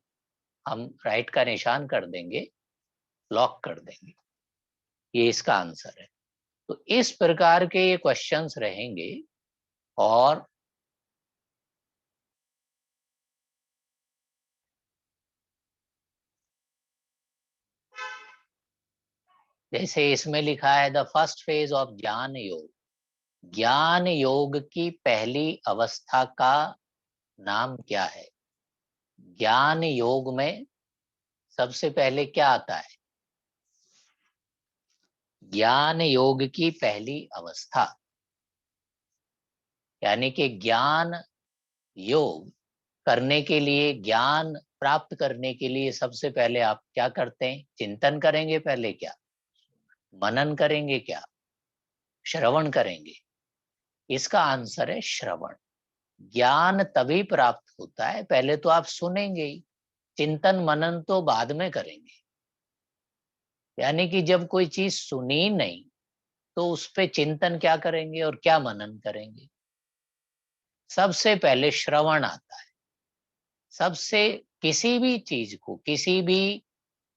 हम राइट का निशान कर देंगे, लॉक कर देंगे। ये इसका आंसर है। तो इस प्रकार के ये क्वेश्चंस रहेंगे। और जैसे इसमें लिखा है द फर्स्ट फेज ऑफ ज्ञान योग, ज्ञान योग की पहली अवस्था का नाम क्या है? ज्ञान योग में सबसे पहले क्या आता है? ज्ञान योग की पहली अवस्था, यानी कि ज्ञान योग करने के लिए, ज्ञान प्राप्त करने के लिए सबसे पहले आप क्या करते हैं? चिंतन करेंगे पहले क्या? मनन करेंगे क्या? श्रवण करेंगे? इसका आंसर है श्रवण। ज्ञान तभी प्राप्त होता है, पहले तो आप सुनेंगे ही, चिंतन मनन तो बाद में करेंगे। यानी कि जब कोई चीज सुनी नहीं तो उस पे चिंतन क्या करेंगे और क्या मनन करेंगे? सबसे पहले श्रवण आता है। सबसे, किसी भी चीज को, किसी भी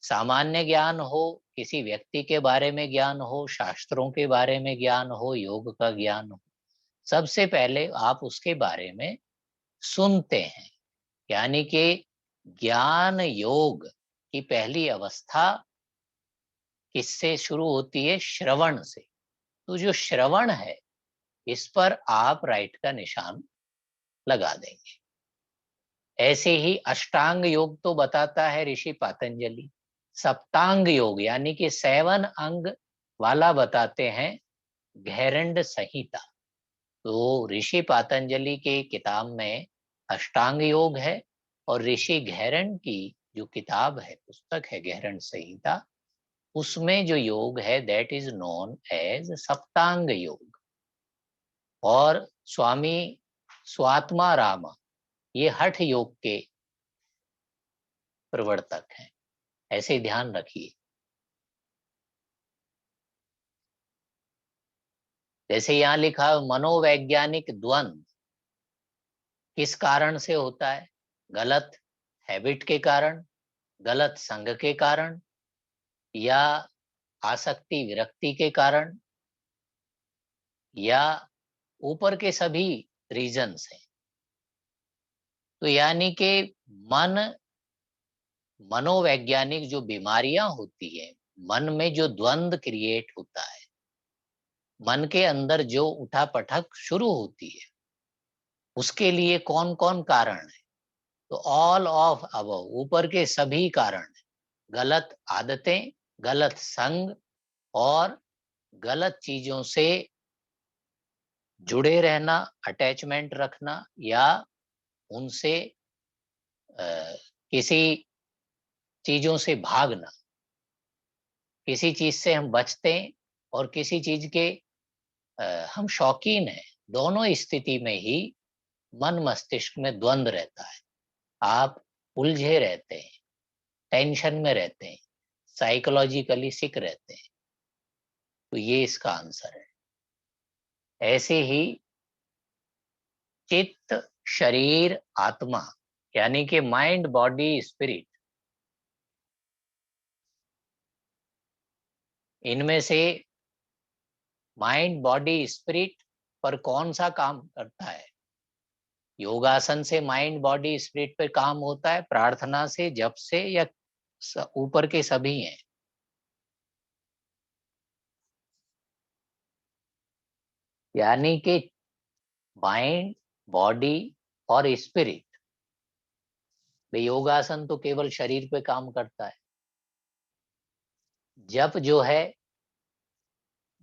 सामान्य ज्ञान हो, किसी व्यक्ति के बारे में ज्ञान हो, शास्त्रों के बारे में ज्ञान हो, योग का ज्ञान हो, सबसे पहले आप उसके बारे में सुनते हैं। यानी कि ज्ञान योग की पहली अवस्था किससे शुरू होती है? श्रवण से। तो जो श्रवण है, इस पर आप राइट का निशान लगा देंगे। ऐसे ही अष्टांग योग तो बताता है ऋषि पातंजलि, सप्तांग योग यानी कि 7 अंग वाला बताते हैं घेरंड संहिता। तो ऋषि पातंजलि के किताब में अष्टांग योग है, और ऋषि घेरंड की जो किताब है, पुस्तक है घेरंड संहिता, उसमें जो योग है दैट इज नोन एज सप्तांग योग। और स्वामी स्वात्मा राम ये हठ योग के प्रवर्तक हैं, ऐसे ध्यान रखिए। जैसे यहाँ लिखा है मनोवैज्ञानिक द्वंद किस कारण से होता है? गलत हैबिट के कारण, गलत संग के कारण, या आसक्ति विरक्ति के कारण, या ऊपर के सभी रीजंस हैं। तो यानी कि मन, मनोवैज्ञानिक जो बीमारियां होती है, मन में जो द्वंद क्रिएट होता है, मन के अंदर जो उठापटक शुरू होती है, उसके लिए कौन कौन कारण है? तो ऑल ऑफ अबव, ऊपर के सभी कारण, गलत आदतें, गलत संग, और गलत चीजों से जुड़े रहना, अटैचमेंट रखना, या उनसे किसी चीजों से भागना। किसी चीज से हम बचते हैं और किसी चीज के हम शौकीन हैं। दोनों स्थिति में ही मन मस्तिष्क में द्वंद रहता है। आप उलझे रहते हैं, टेंशन में रहते हैं, साइकोलॉजिकली सिक रहते हैं। तो ये इसका आंसर है। ऐसे ही चित्त, शरीर, आत्मा, यानी कि माइंड बॉडी स्पिरिट, इनमें से माइंड बॉडी स्पिरिट पर कौन सा काम करता है? योगासन से माइंड बॉडी स्पिरिट पे काम होता है, प्रार्थना से, जप से, या ऊपर के सभी हैं? यानी कि माइंड, बॉडी और स्पिरिट। योगासन तो केवल शरीर पे काम करता है। जप जो है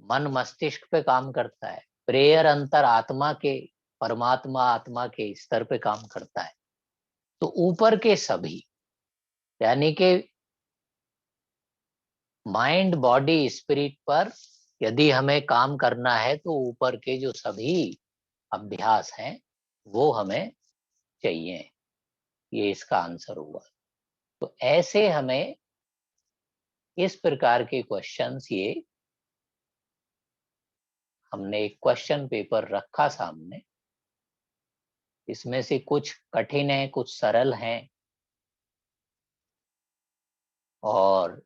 मन मस्तिष्क पे काम करता है। प्रेयर अंतर आत्मा के, परमात्मा आत्मा के स्तर पे काम करता है। तो ऊपर के सभी, यानी कि माइंड बॉडी स्पिरिट पर यदि हमें काम करना है तो ऊपर के जो सभी अभ्यास हैं वो हमें चाहिए। ये इसका आंसर हुआ। तो ऐसे हमें इस प्रकार के क्वेश्चंस, ये हमने एक क्वेश्चन पेपर रखा सामने, इसमें से कुछ कठिन है, कुछ सरल हैं, और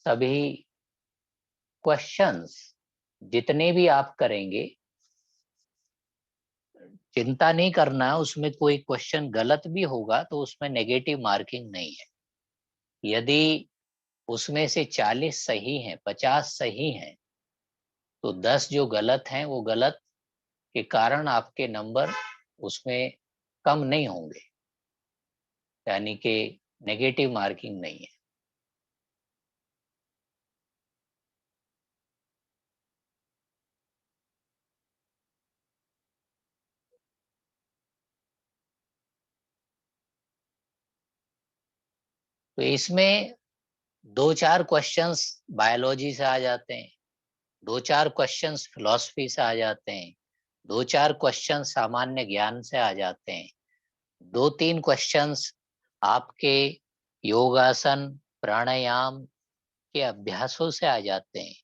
सभी क्वेश्चंस जितने भी आप करेंगे, चिंता नहीं करना, उसमें कोई क्वेश्चन गलत भी होगा तो उसमें नेगेटिव मार्किंग नहीं है। यदि उसमें से 40 सही हैं, 50 सही हैं, तो 10 जो गलत हैं वो गलत के कारण आपके नंबर उसमें कम नहीं होंगे, यानी कि नेगेटिव मार्किंग नहीं है। तो इसमें 2-4 क्वेश्चंस बायोलॉजी से आ जाते हैं, 2-4 क्वेश्चंस फिलॉसफी से आ जाते हैं, 2-4 क्वेश्चन सामान्य ज्ञान से आ जाते हैं, 2-3 क्वेश्चंस आपके योगासन प्राणायाम के अभ्यासों से आ जाते हैं,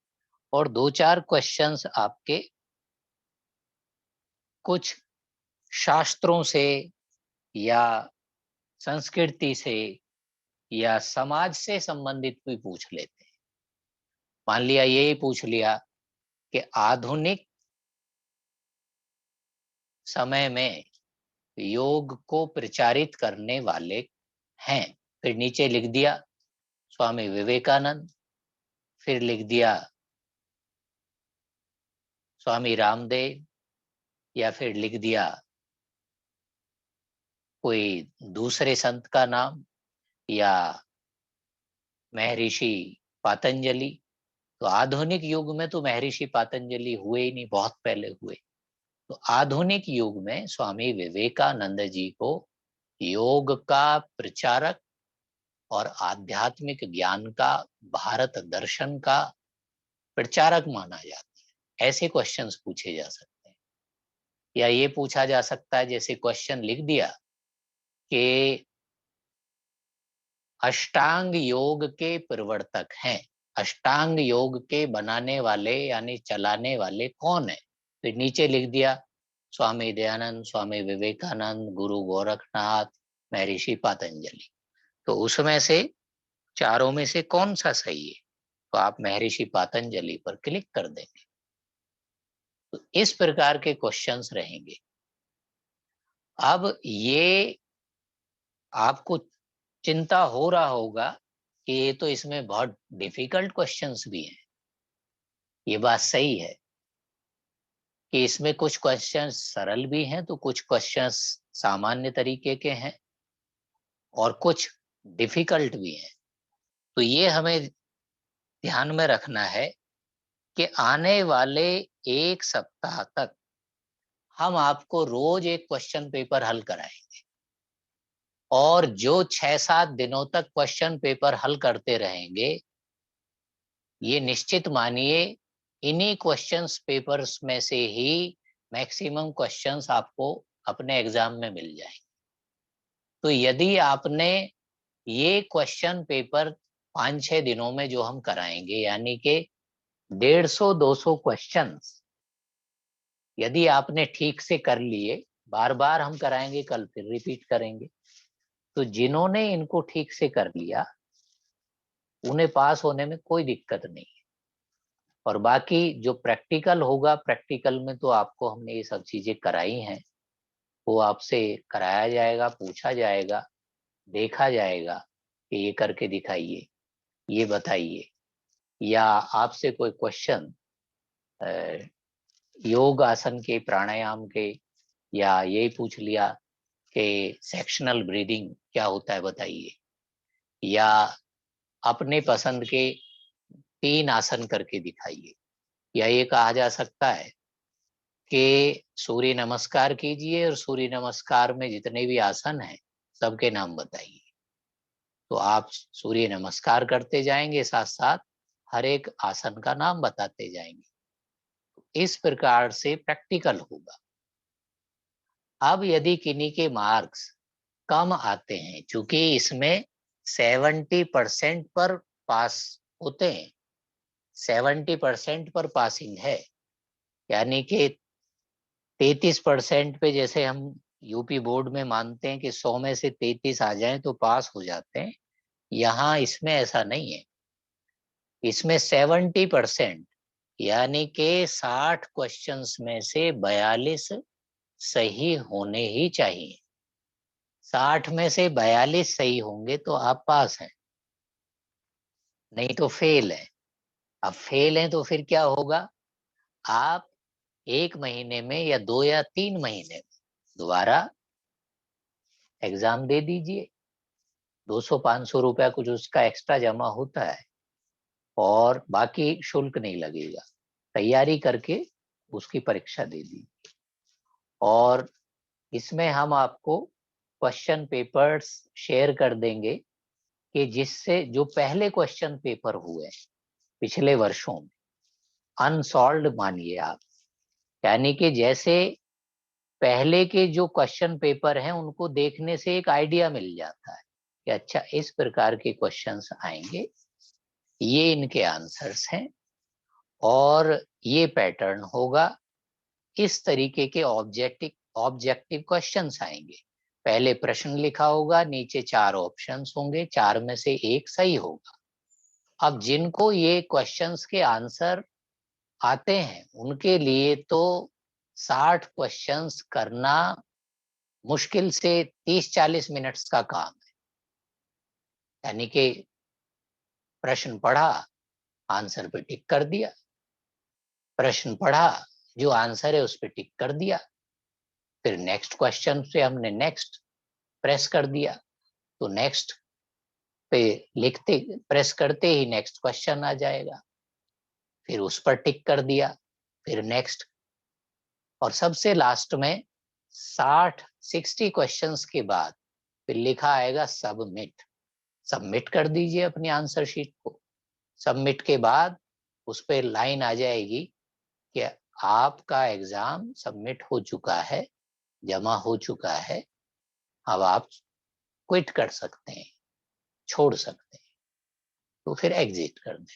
और 2-4 क्वेश्चंस आपके कुछ शास्त्रों से या संस्कृति से या समाज से संबंधित भी पूछ लेते हैं। मान लिया यही पूछ लिया कि आधुनिक समय में योग को प्रचारित करने वाले हैं, फिर नीचे लिख दिया स्वामी विवेकानंद, फिर लिख दिया स्वामी रामदेव, या फिर लिख दिया कोई दूसरे संत का नाम, या महर्षि पातंजलि। तो आधुनिक युग में तो महर्षि पातंजलि हुए ही नहीं, बहुत पहले हुए। तो आधुनिक युग में स्वामी विवेकानंद जी को योग का प्रचारक और आध्यात्मिक ज्ञान का, भारत दर्शन का प्रचारक माना जाता है। ऐसे क्वेश्चंस पूछे जा सकते हैं। या ये पूछा जा सकता है, जैसे क्वेश्चन लिख दिया कि अष्टांग योग के प्रवर्तक हैं, अष्टांग योग के बनाने वाले यानी चलाने वाले कौन है, तो नीचे लिख दिया स्वामी दयानंद, स्वामी विवेकानंद, गुरु गोरखनाथ, महर्षि पातंजलि। तो उसमें से चारों में से कौन सा सही है, तो आप महर्षि पातंजलि पर क्लिक कर देंगे। तो इस प्रकार के क्वेश्चंस रहेंगे। अब ये आपको चिंता हो रहा होगा कि ये तो इसमें बहुत डिफिकल्ट क्वेश्चंस भी हैं। ये बात सही है कि इसमें कुछ क्वेश्चंस सरल भी हैं, तो कुछ क्वेश्चंस सामान्य तरीके के हैं और कुछ डिफिकल्ट भी हैं। तो ये हमें ध्यान में रखना है कि आने वाले 1 सप्ताह तक हम आपको रोज एक क्वेश्चन पेपर हल कराएंगे, और जो 6-7 दिनों तक क्वेश्चन पेपर हल करते रहेंगे, ये निश्चित मानिए इन्हीं क्वेश्चंस पेपर्स में से ही मैक्सिमम क्वेश्चंस आपको अपने एग्जाम में मिल जाएंगे। तो यदि आपने ये क्वेश्चन पेपर 5-6 दिनों में जो हम कराएंगे, यानी कि 150-200 क्वेश्चंस यदि आपने ठीक से कर लिए, बार बार हम कराएंगे, कल फिर रिपीट करेंगे, तो जिन्होंने इनको ठीक से कर लिया उन्हें पास होने में कोई दिक्कत नहीं है। और बाकी जो प्रैक्टिकल होगा, प्रैक्टिकल में तो आपको हमने ये सब चीजें कराई हैं, वो आपसे कराया जाएगा, पूछा जाएगा, देखा जाएगा कि ये करके दिखाइए, ये बताइए, या आपसे कोई क्वेश्चन योग आसन के, प्राणायाम के, या यही पूछ लिया कि सेक्शनल ब्रीदिंग क्या होता है बताइए, या अपने पसंद के 3 आसन करके दिखाइए, या ये कहा जा सकता है कि सूर्य नमस्कार कीजिए और सूर्य नमस्कार में जितने भी आसन हैं सबके नाम बताइए। तो आप सूर्य नमस्कार करते जाएंगे, साथ साथ हर एक आसन का नाम बताते जाएंगे। इस प्रकार से प्रैक्टिकल होगा। अब यदि किन्हीं के मार्क्स कम आते हैं, चूंकि इसमें 70% पर पास होते हैं, 70% पर पासिंग है, यानी कि 33% पे, जैसे हम यूपी बोर्ड में मानते हैं कि 100 में से 33 आ जाएं तो पास हो जाते हैं, यहाँ इसमें ऐसा नहीं है। इसमें 70% यानी कि 60 क्वेश्चंस में से 42 सही होने ही चाहिए। 60 में से 42 सही होंगे तो आप पास हैं, नहीं तो फेल है। अब फेल है तो फिर क्या होगा, आप 1 महीने में या 2 या 3 महीने में दोबारा एग्जाम दे दीजिए। 200-500 रुपया कुछ उसका एक्स्ट्रा जमा होता है और बाकी शुल्क नहीं लगेगा। तैयारी करके उसकी परीक्षा दे दीजिए। और इसमें हम आपको क्वेश्चन पेपर्स शेयर कर देंगे कि जिससे जो पहले क्वेश्चन पेपर हुए पिछले वर्षों में अनसॉल्व्ड मानिए आप, यानी कि जैसे पहले के जो क्वेश्चन पेपर हैं उनको देखने से एक आइडिया मिल जाता है कि अच्छा इस प्रकार के क्वेश्चंस आएंगे, ये इनके आंसर्स हैं और ये पैटर्न होगा, इस तरीके के ऑब्जेक्टिव क्वेश्चंस आएंगे। पहले प्रश्न लिखा होगा, नीचे 4 ऑप्शंस होंगे, 4 में से एक सही होगा। अब जिनको ये क्वेश्चंस के आंसर आते हैं उनके लिए तो 60 क्वेश्चंस करना मुश्किल से 30-40 मिनट्स का काम है। यानी कि प्रश्न पढ़ा, आंसर पे टिक कर दिया, प्रश्न पढ़ा, जो आंसर है उस पे टिक कर दिया, फिर नेक्स्ट क्वेश्चन से हमने नेक्स्ट प्रेस कर दिया, तो नेक्स्ट पे लिखते प्रेस करते ही नेक्स्ट क्वेश्चन आ जाएगा, फिर उस पर टिक कर दिया, फिर नेक्स्ट, और सबसे लास्ट में 60 क्वेश्चंस के बाद फिर लिखा आएगा सबमिट। सबमिट कर दीजिए अपनी आंसर शीट को। सबमिट के बाद उस पर लाइन आ जाएगी कि आपका एग्जाम सबमिट हो चुका है, जमा हो चुका है, अब आप क्विट कर सकते हैं, छोड़ सकते हैं, तो फिर एग्जिट कर दें।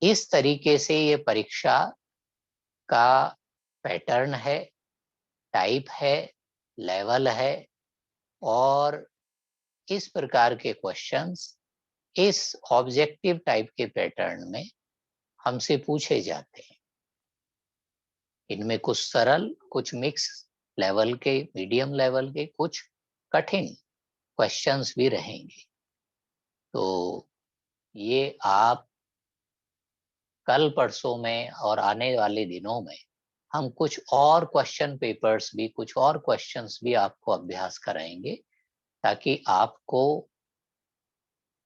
इस तरीके से ये परीक्षा का पैटर्न है, टाइप है, लेवल है, और इस प्रकार के क्वेश्चंस इस ऑब्जेक्टिव टाइप के पैटर्न में हमसे पूछे जाते हैं। इनमें कुछ सरल, कुछ मिक्स लेवल के, मीडियम लेवल के, कुछ कठिन क्वेश्चंस भी रहेंगे। तो ये आप कल परसों में और आने वाले दिनों में हम कुछ और क्वेश्चन पेपर्स भी, कुछ और क्वेश्चंस भी आपको अभ्यास कराएंगे, ताकि आपको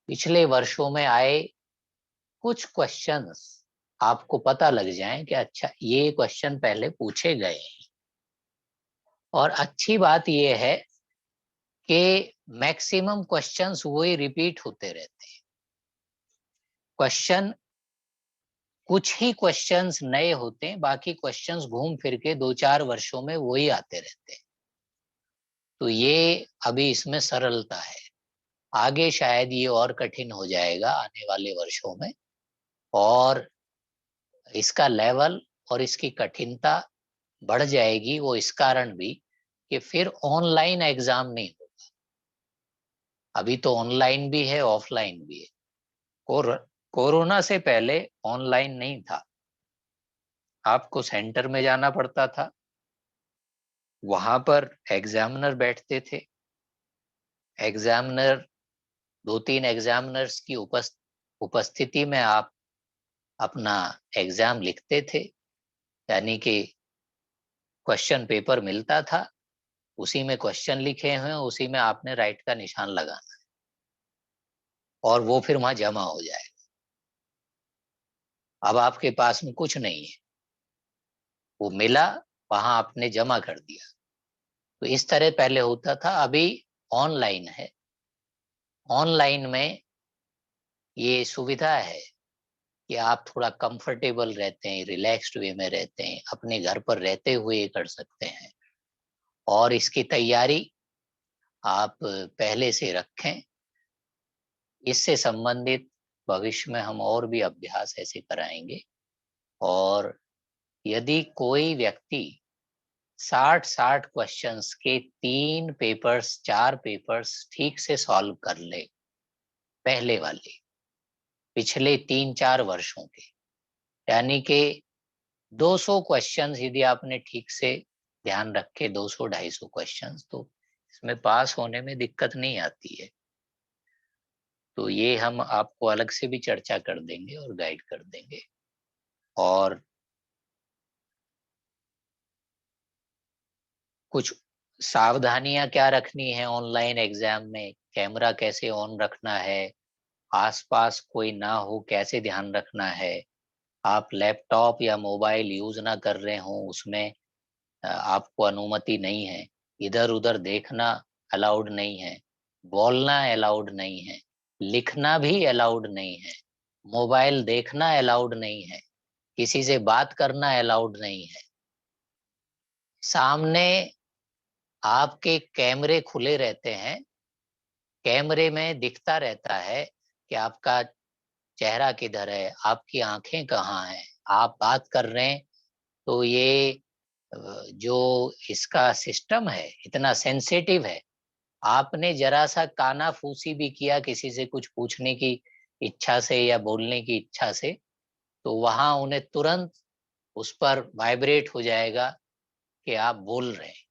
पिछले वर्षों में आए कुछ क्वेश्चंस आपको पता लग जाएं कि अच्छा ये क्वेश्चन पहले पूछे गए हैं। और अच्छी बात ये है कि मैक्सिमम क्वेश्चंस वही रिपीट होते रहते हैं। क्वेश्चन, कुछ ही क्वेश्चंस नए होते हैं, बाकी क्वेश्चंस घूम फिर के 2-4 वर्षों में वही आते रहते हैं। तो ये अभी इसमें सरलता है, आगे शायद ये और कठिन हो जाएगा आने वाले वर्षों में, और इसका लेवल और इसकी कठिनता बढ़ जाएगी। वो इस कारण भी कि फिर ऑनलाइन एग्जाम नहीं होगा। अभी तो ऑनलाइन भी है, ऑफलाइन भी है। कोरोना से पहले ऑनलाइन नहीं था, आपको सेंटर में जाना पड़ता था, वहां पर एग्जामिनर बैठते थे, एग्जामिनर 2-3 एग्जामिनर्स की उपस्थिति में आप अपना एग्जाम लिखते थे। यानी कि क्वेश्चन पेपर मिलता था, उसी में क्वेश्चन लिखे हुए, उसी में आपने राइट का निशान लगाना और वो फिर वहां जमा हो जाएगा। अब आपके पास में कुछ नहीं है, वो मिला, वहां आपने जमा कर दिया। तो इस तरह पहले होता था, अभी ऑनलाइन है। ऑनलाइन में ये सुविधा है कि आप थोड़ा कंफर्टेबल रहते हैं, रिलैक्स्ड वे में रहते हैं, अपने घर पर रहते हुए ये कर सकते हैं। और इसकी तैयारी आप पहले से रखें। इससे संबंधित भविष्य में हम और भी अभ्यास ऐसे कराएंगे। और यदि कोई व्यक्ति 60 क्वेश्चंस के 3 पेपर्स, 4 पेपर्स ठीक से सॉल्व कर ले, पहले वाले पिछले 3-4 वर्षों के, यानी कि 200 क्वेश्चंस यदि आपने ठीक से ध्यान रख के 200-250 क्वेश्चंस, तो इसमें पास होने में दिक्कत नहीं आती है। तो ये हम आपको अलग से भी चर्चा कर देंगे और गाइड कर देंगे। और कुछ सावधानियां क्या रखनी है ऑनलाइन एग्जाम में, कैमरा कैसे ऑन रखना है, आसपास कोई ना हो कैसे ध्यान रखना है, आप लैपटॉप या मोबाइल यूज ना कर रहे हो उसमें आपको अनुमति नहीं है, इधर उधर देखना अलाउड नहीं है, बोलना अलाउड नहीं है, लिखना भी अलाउड नहीं है, मोबाइल देखना अलाउड नहीं है, किसी से बात करना अलाउड नहीं है। सामने आपके कैमरे खुले रहते हैं, कैमरे में दिखता रहता है कि आपका चेहरा किधर है, आपकी आंखें कहाँ हैं, आप बात कर रहे हैं। तो ये जो इसका सिस्टम है इतना सेंसिटिव है, आपने जरा सा कानाफूसी भी किया किसी से कुछ पूछने की इच्छा से या बोलने की इच्छा से, तो वहां उन्हें तुरंत उस पर वाइब्रेट हो जाएगा कि आप बोल रहे हैं।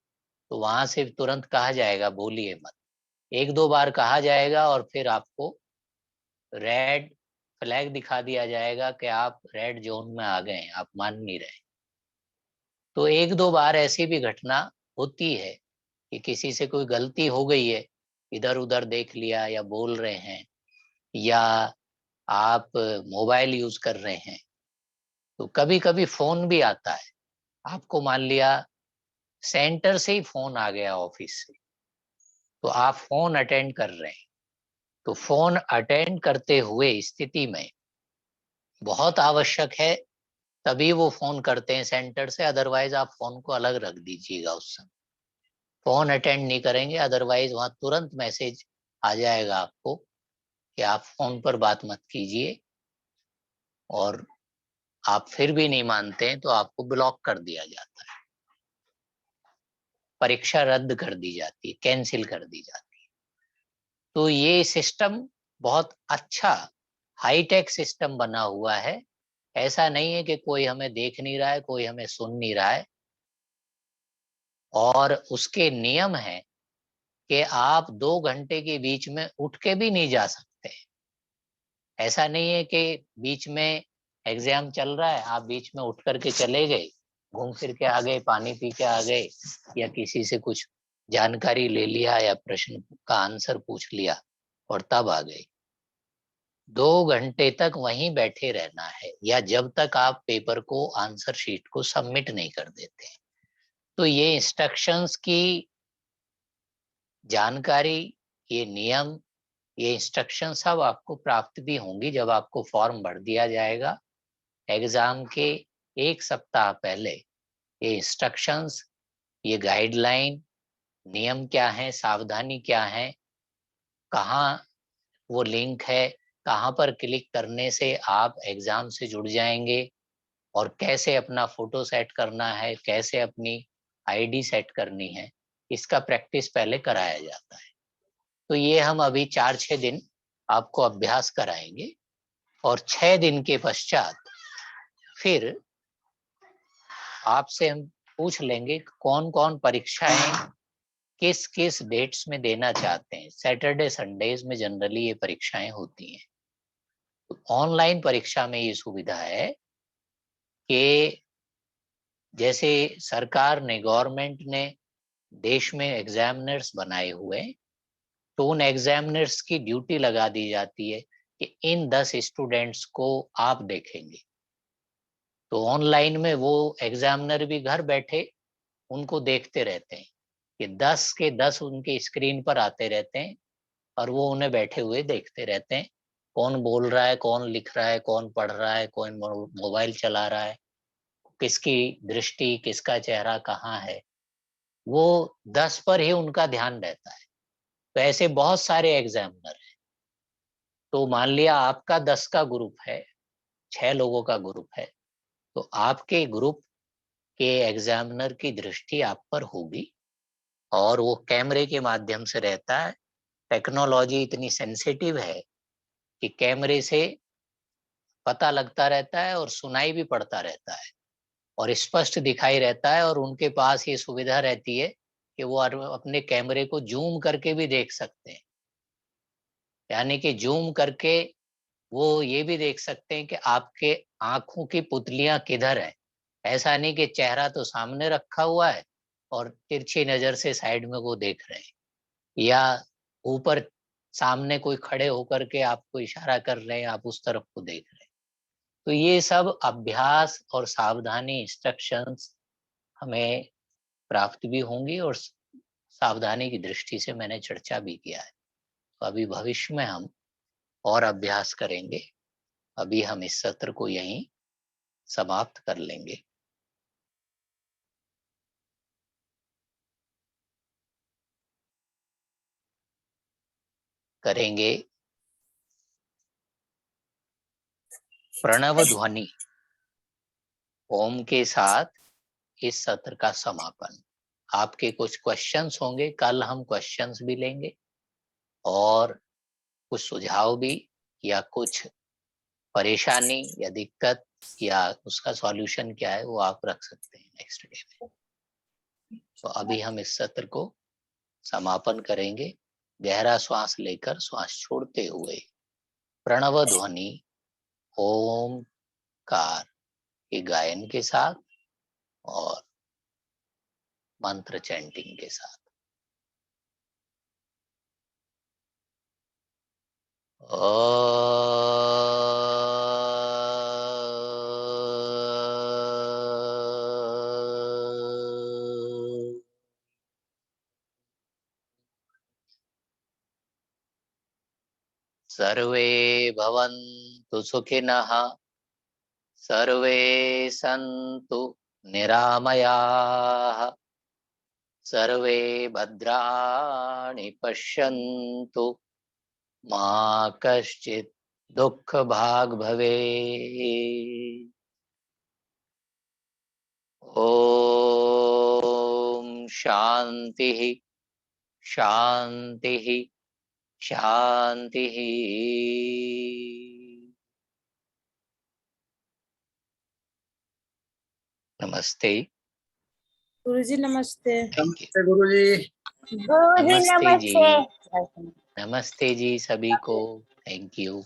तो वहां से तुरंत कहा जाएगा बोलिए मत। एक दो बार कहा जाएगा और फिर आपको रेड फ्लैग दिखा दिया जाएगा कि आप रेड जोन में आ गए हैं, आप मान नहीं रहे। तो एक दो बार ऐसी भी घटना होती है कि किसी से कोई गलती हो गई है, इधर उधर देख लिया या बोल रहे हैं, या आप मोबाइल यूज कर रहे हैं। तो कभी कभी फोन भी आता है, आपको मान लिया सेंटर से ही फोन आ गया ऑफिस से, तो आप फोन अटेंड कर रहे हैं। तो फोन अटेंड करते हुए स्थिति में बहुत आवश्यक है, तभी वो फोन करते हैं सेंटर से, अदरवाइज आप फोन को अलग रख दीजिएगा उस समय। फोन अटेंड नहीं करेंगे, अदरवाइज वहां तुरंत मैसेज आ जाएगा आपको कि आप फोन पर बात मत कीजिए, और आप फिर भी नहीं मानते हैं तो आपको ब्लॉक कर दिया जाता है, परीक्षा रद्द कर दी जाती है, कैंसिल कर दी जाती है। तो ये सिस्टम बहुत अच्छा हाईटेक सिस्टम बना हुआ है। ऐसा नहीं है कि कोई हमें देख नहीं रहा है, कोई हमें सुन नहीं रहा है। और उसके नियम है कि आप 2 घंटे के बीच में उठ के भी नहीं जा सकते। ऐसा नहीं है कि बीच में एग्जाम चल रहा है, आप बीच में उठ करके चले गए, घूम फिर के आ गए, पानी पी के आ गए, या किसी से कुछ जानकारी ले लिया या प्रश्न का आंसर पूछ लिया और तब आ गए। 2 घंटे तक वहीं बैठे रहना है, या जब तक आप पेपर को आंसर शीट को सबमिट नहीं कर देते। तो ये इंस्ट्रक्शंस की जानकारी, ये नियम, ये इंस्ट्रक्शन सब आपको प्राप्त भी होंगी जब आपको फॉर्म भर दिया जाएगा। एग्जाम के 1 सप्ताह पहले ये इंस्ट्रक्शंस, ये गाइडलाइन, नियम क्या है, सावधानी क्या है, कहाँ वो लिंक है, कहाँ पर क्लिक करने से आप एग्जाम से जुड़ जाएंगे, और कैसे अपना फोटो सेट करना है, कैसे अपनी आईडी सेट करनी है, इसका प्रैक्टिस पहले कराया जाता है। तो ये हम अभी 4-6 दिन आपको अभ्यास कराएंगे, और 6 दिन के पश्चात फिर आपसे हम पूछ लेंगे कौन कौन परीक्षाएं किस किस डेट्स में देना चाहते हैं। सैटरडे संडेज में जनरली ये परीक्षाएं होती हैं। तो ऑनलाइन परीक्षा में ये सुविधा है कि जैसे सरकार ने, गवर्नमेंट ने देश में एग्जामिनर्स बनाए हुए, तो उन एग्जामिनर्स की ड्यूटी लगा दी जाती है कि इन 10 स्टूडेंट्स को आप देखेंगे। तो ऑनलाइन में वो एग्जामिनर भी घर बैठे उनको देखते रहते हैं कि 10 के 10 उनके स्क्रीन पर आते रहते हैं, और वो उन्हें बैठे हुए देखते रहते हैं, कौन बोल रहा है, कौन लिख रहा है, कौन पढ़ रहा है, कौन मोबाइल चला रहा है, किसकी दृष्टि, किसका चेहरा कहाँ है, वो 10 पर ही उनका ध्यान रहता है। तो ऐसे बहुत सारे एग्जामिनर हैं। तो मान लिया आपका 10 का ग्रुप है, 6 लोगों का ग्रुप है, तो आपके ग्रुप के एग्जामिनर की दृष्टि आप पर होगी, और वो कैमरे के माध्यम से रहता है। टेक्नोलॉजी इतनी सेंसिटिव है कि कैमरे से पता लगता रहता है और सुनाई भी पड़ता रहता है। और स्पष्ट दिखाई रहता है, और उनके पास ये सुविधा रहती है कि वो अपने कैमरे को जूम करके भी देख सकते हैं। यानी कि जूम करके वो ये भी देख सकते हैं कि आपके आंखों की पुतलियां किधर है। ऐसा नहीं कि चेहरा तो सामने रखा हुआ है और तिरछी नजर से साइड में वो देख रहे हैं, या ऊपर सामने कोई खड़े होकर के आपको इशारा कर रहे हैं, आप उस तरफ को देख रहे हैं। तो ये सब अभ्यास और सावधानी इंस्ट्रक्शंस हमें प्राप्त भी होंगी, और सावधानी की दृष्टि से मैंने चर्चा भी किया है। तो अभी भविष्य में हम और अभ्यास करेंगे। अभी हम इस सत्र को यहीं समाप्त कर लेंगे। करेंगे प्रणव ध्वनि ओम के साथ इस सत्र का समापन। आपके कुछ क्वेश्चंस होंगे, कल हम क्वेश्चंस भी लेंगे, और कुछ सुझाव भी, या कुछ परेशानी या दिक्कत या उसका सॉल्यूशन क्या है वो आप रख सकते हैं नेक्स्ट डे में। तो अभी हम इस सत्र को समापन करेंगे। गहरा श्वास लेकर श्वास छोड़ते हुए प्रणव ध्वनि ओमकार के गायन के साथ और मंत्र चैंटिंग के साथ। सर्वे भवन्तु सुखिनः, सर्वे सन्तु निरामयाः, सर्वे भद्राणि पश्यन्तु, मा कश्चित् दुःखभाग् भवेत्। ॐ शान्तिः शान्तिः शान्तिः। नमस्ते गुरुजी नमस्ते। नमस्ते गुरुजी। नमस्ते जी, नमस्ते जी सभी को। Thank you.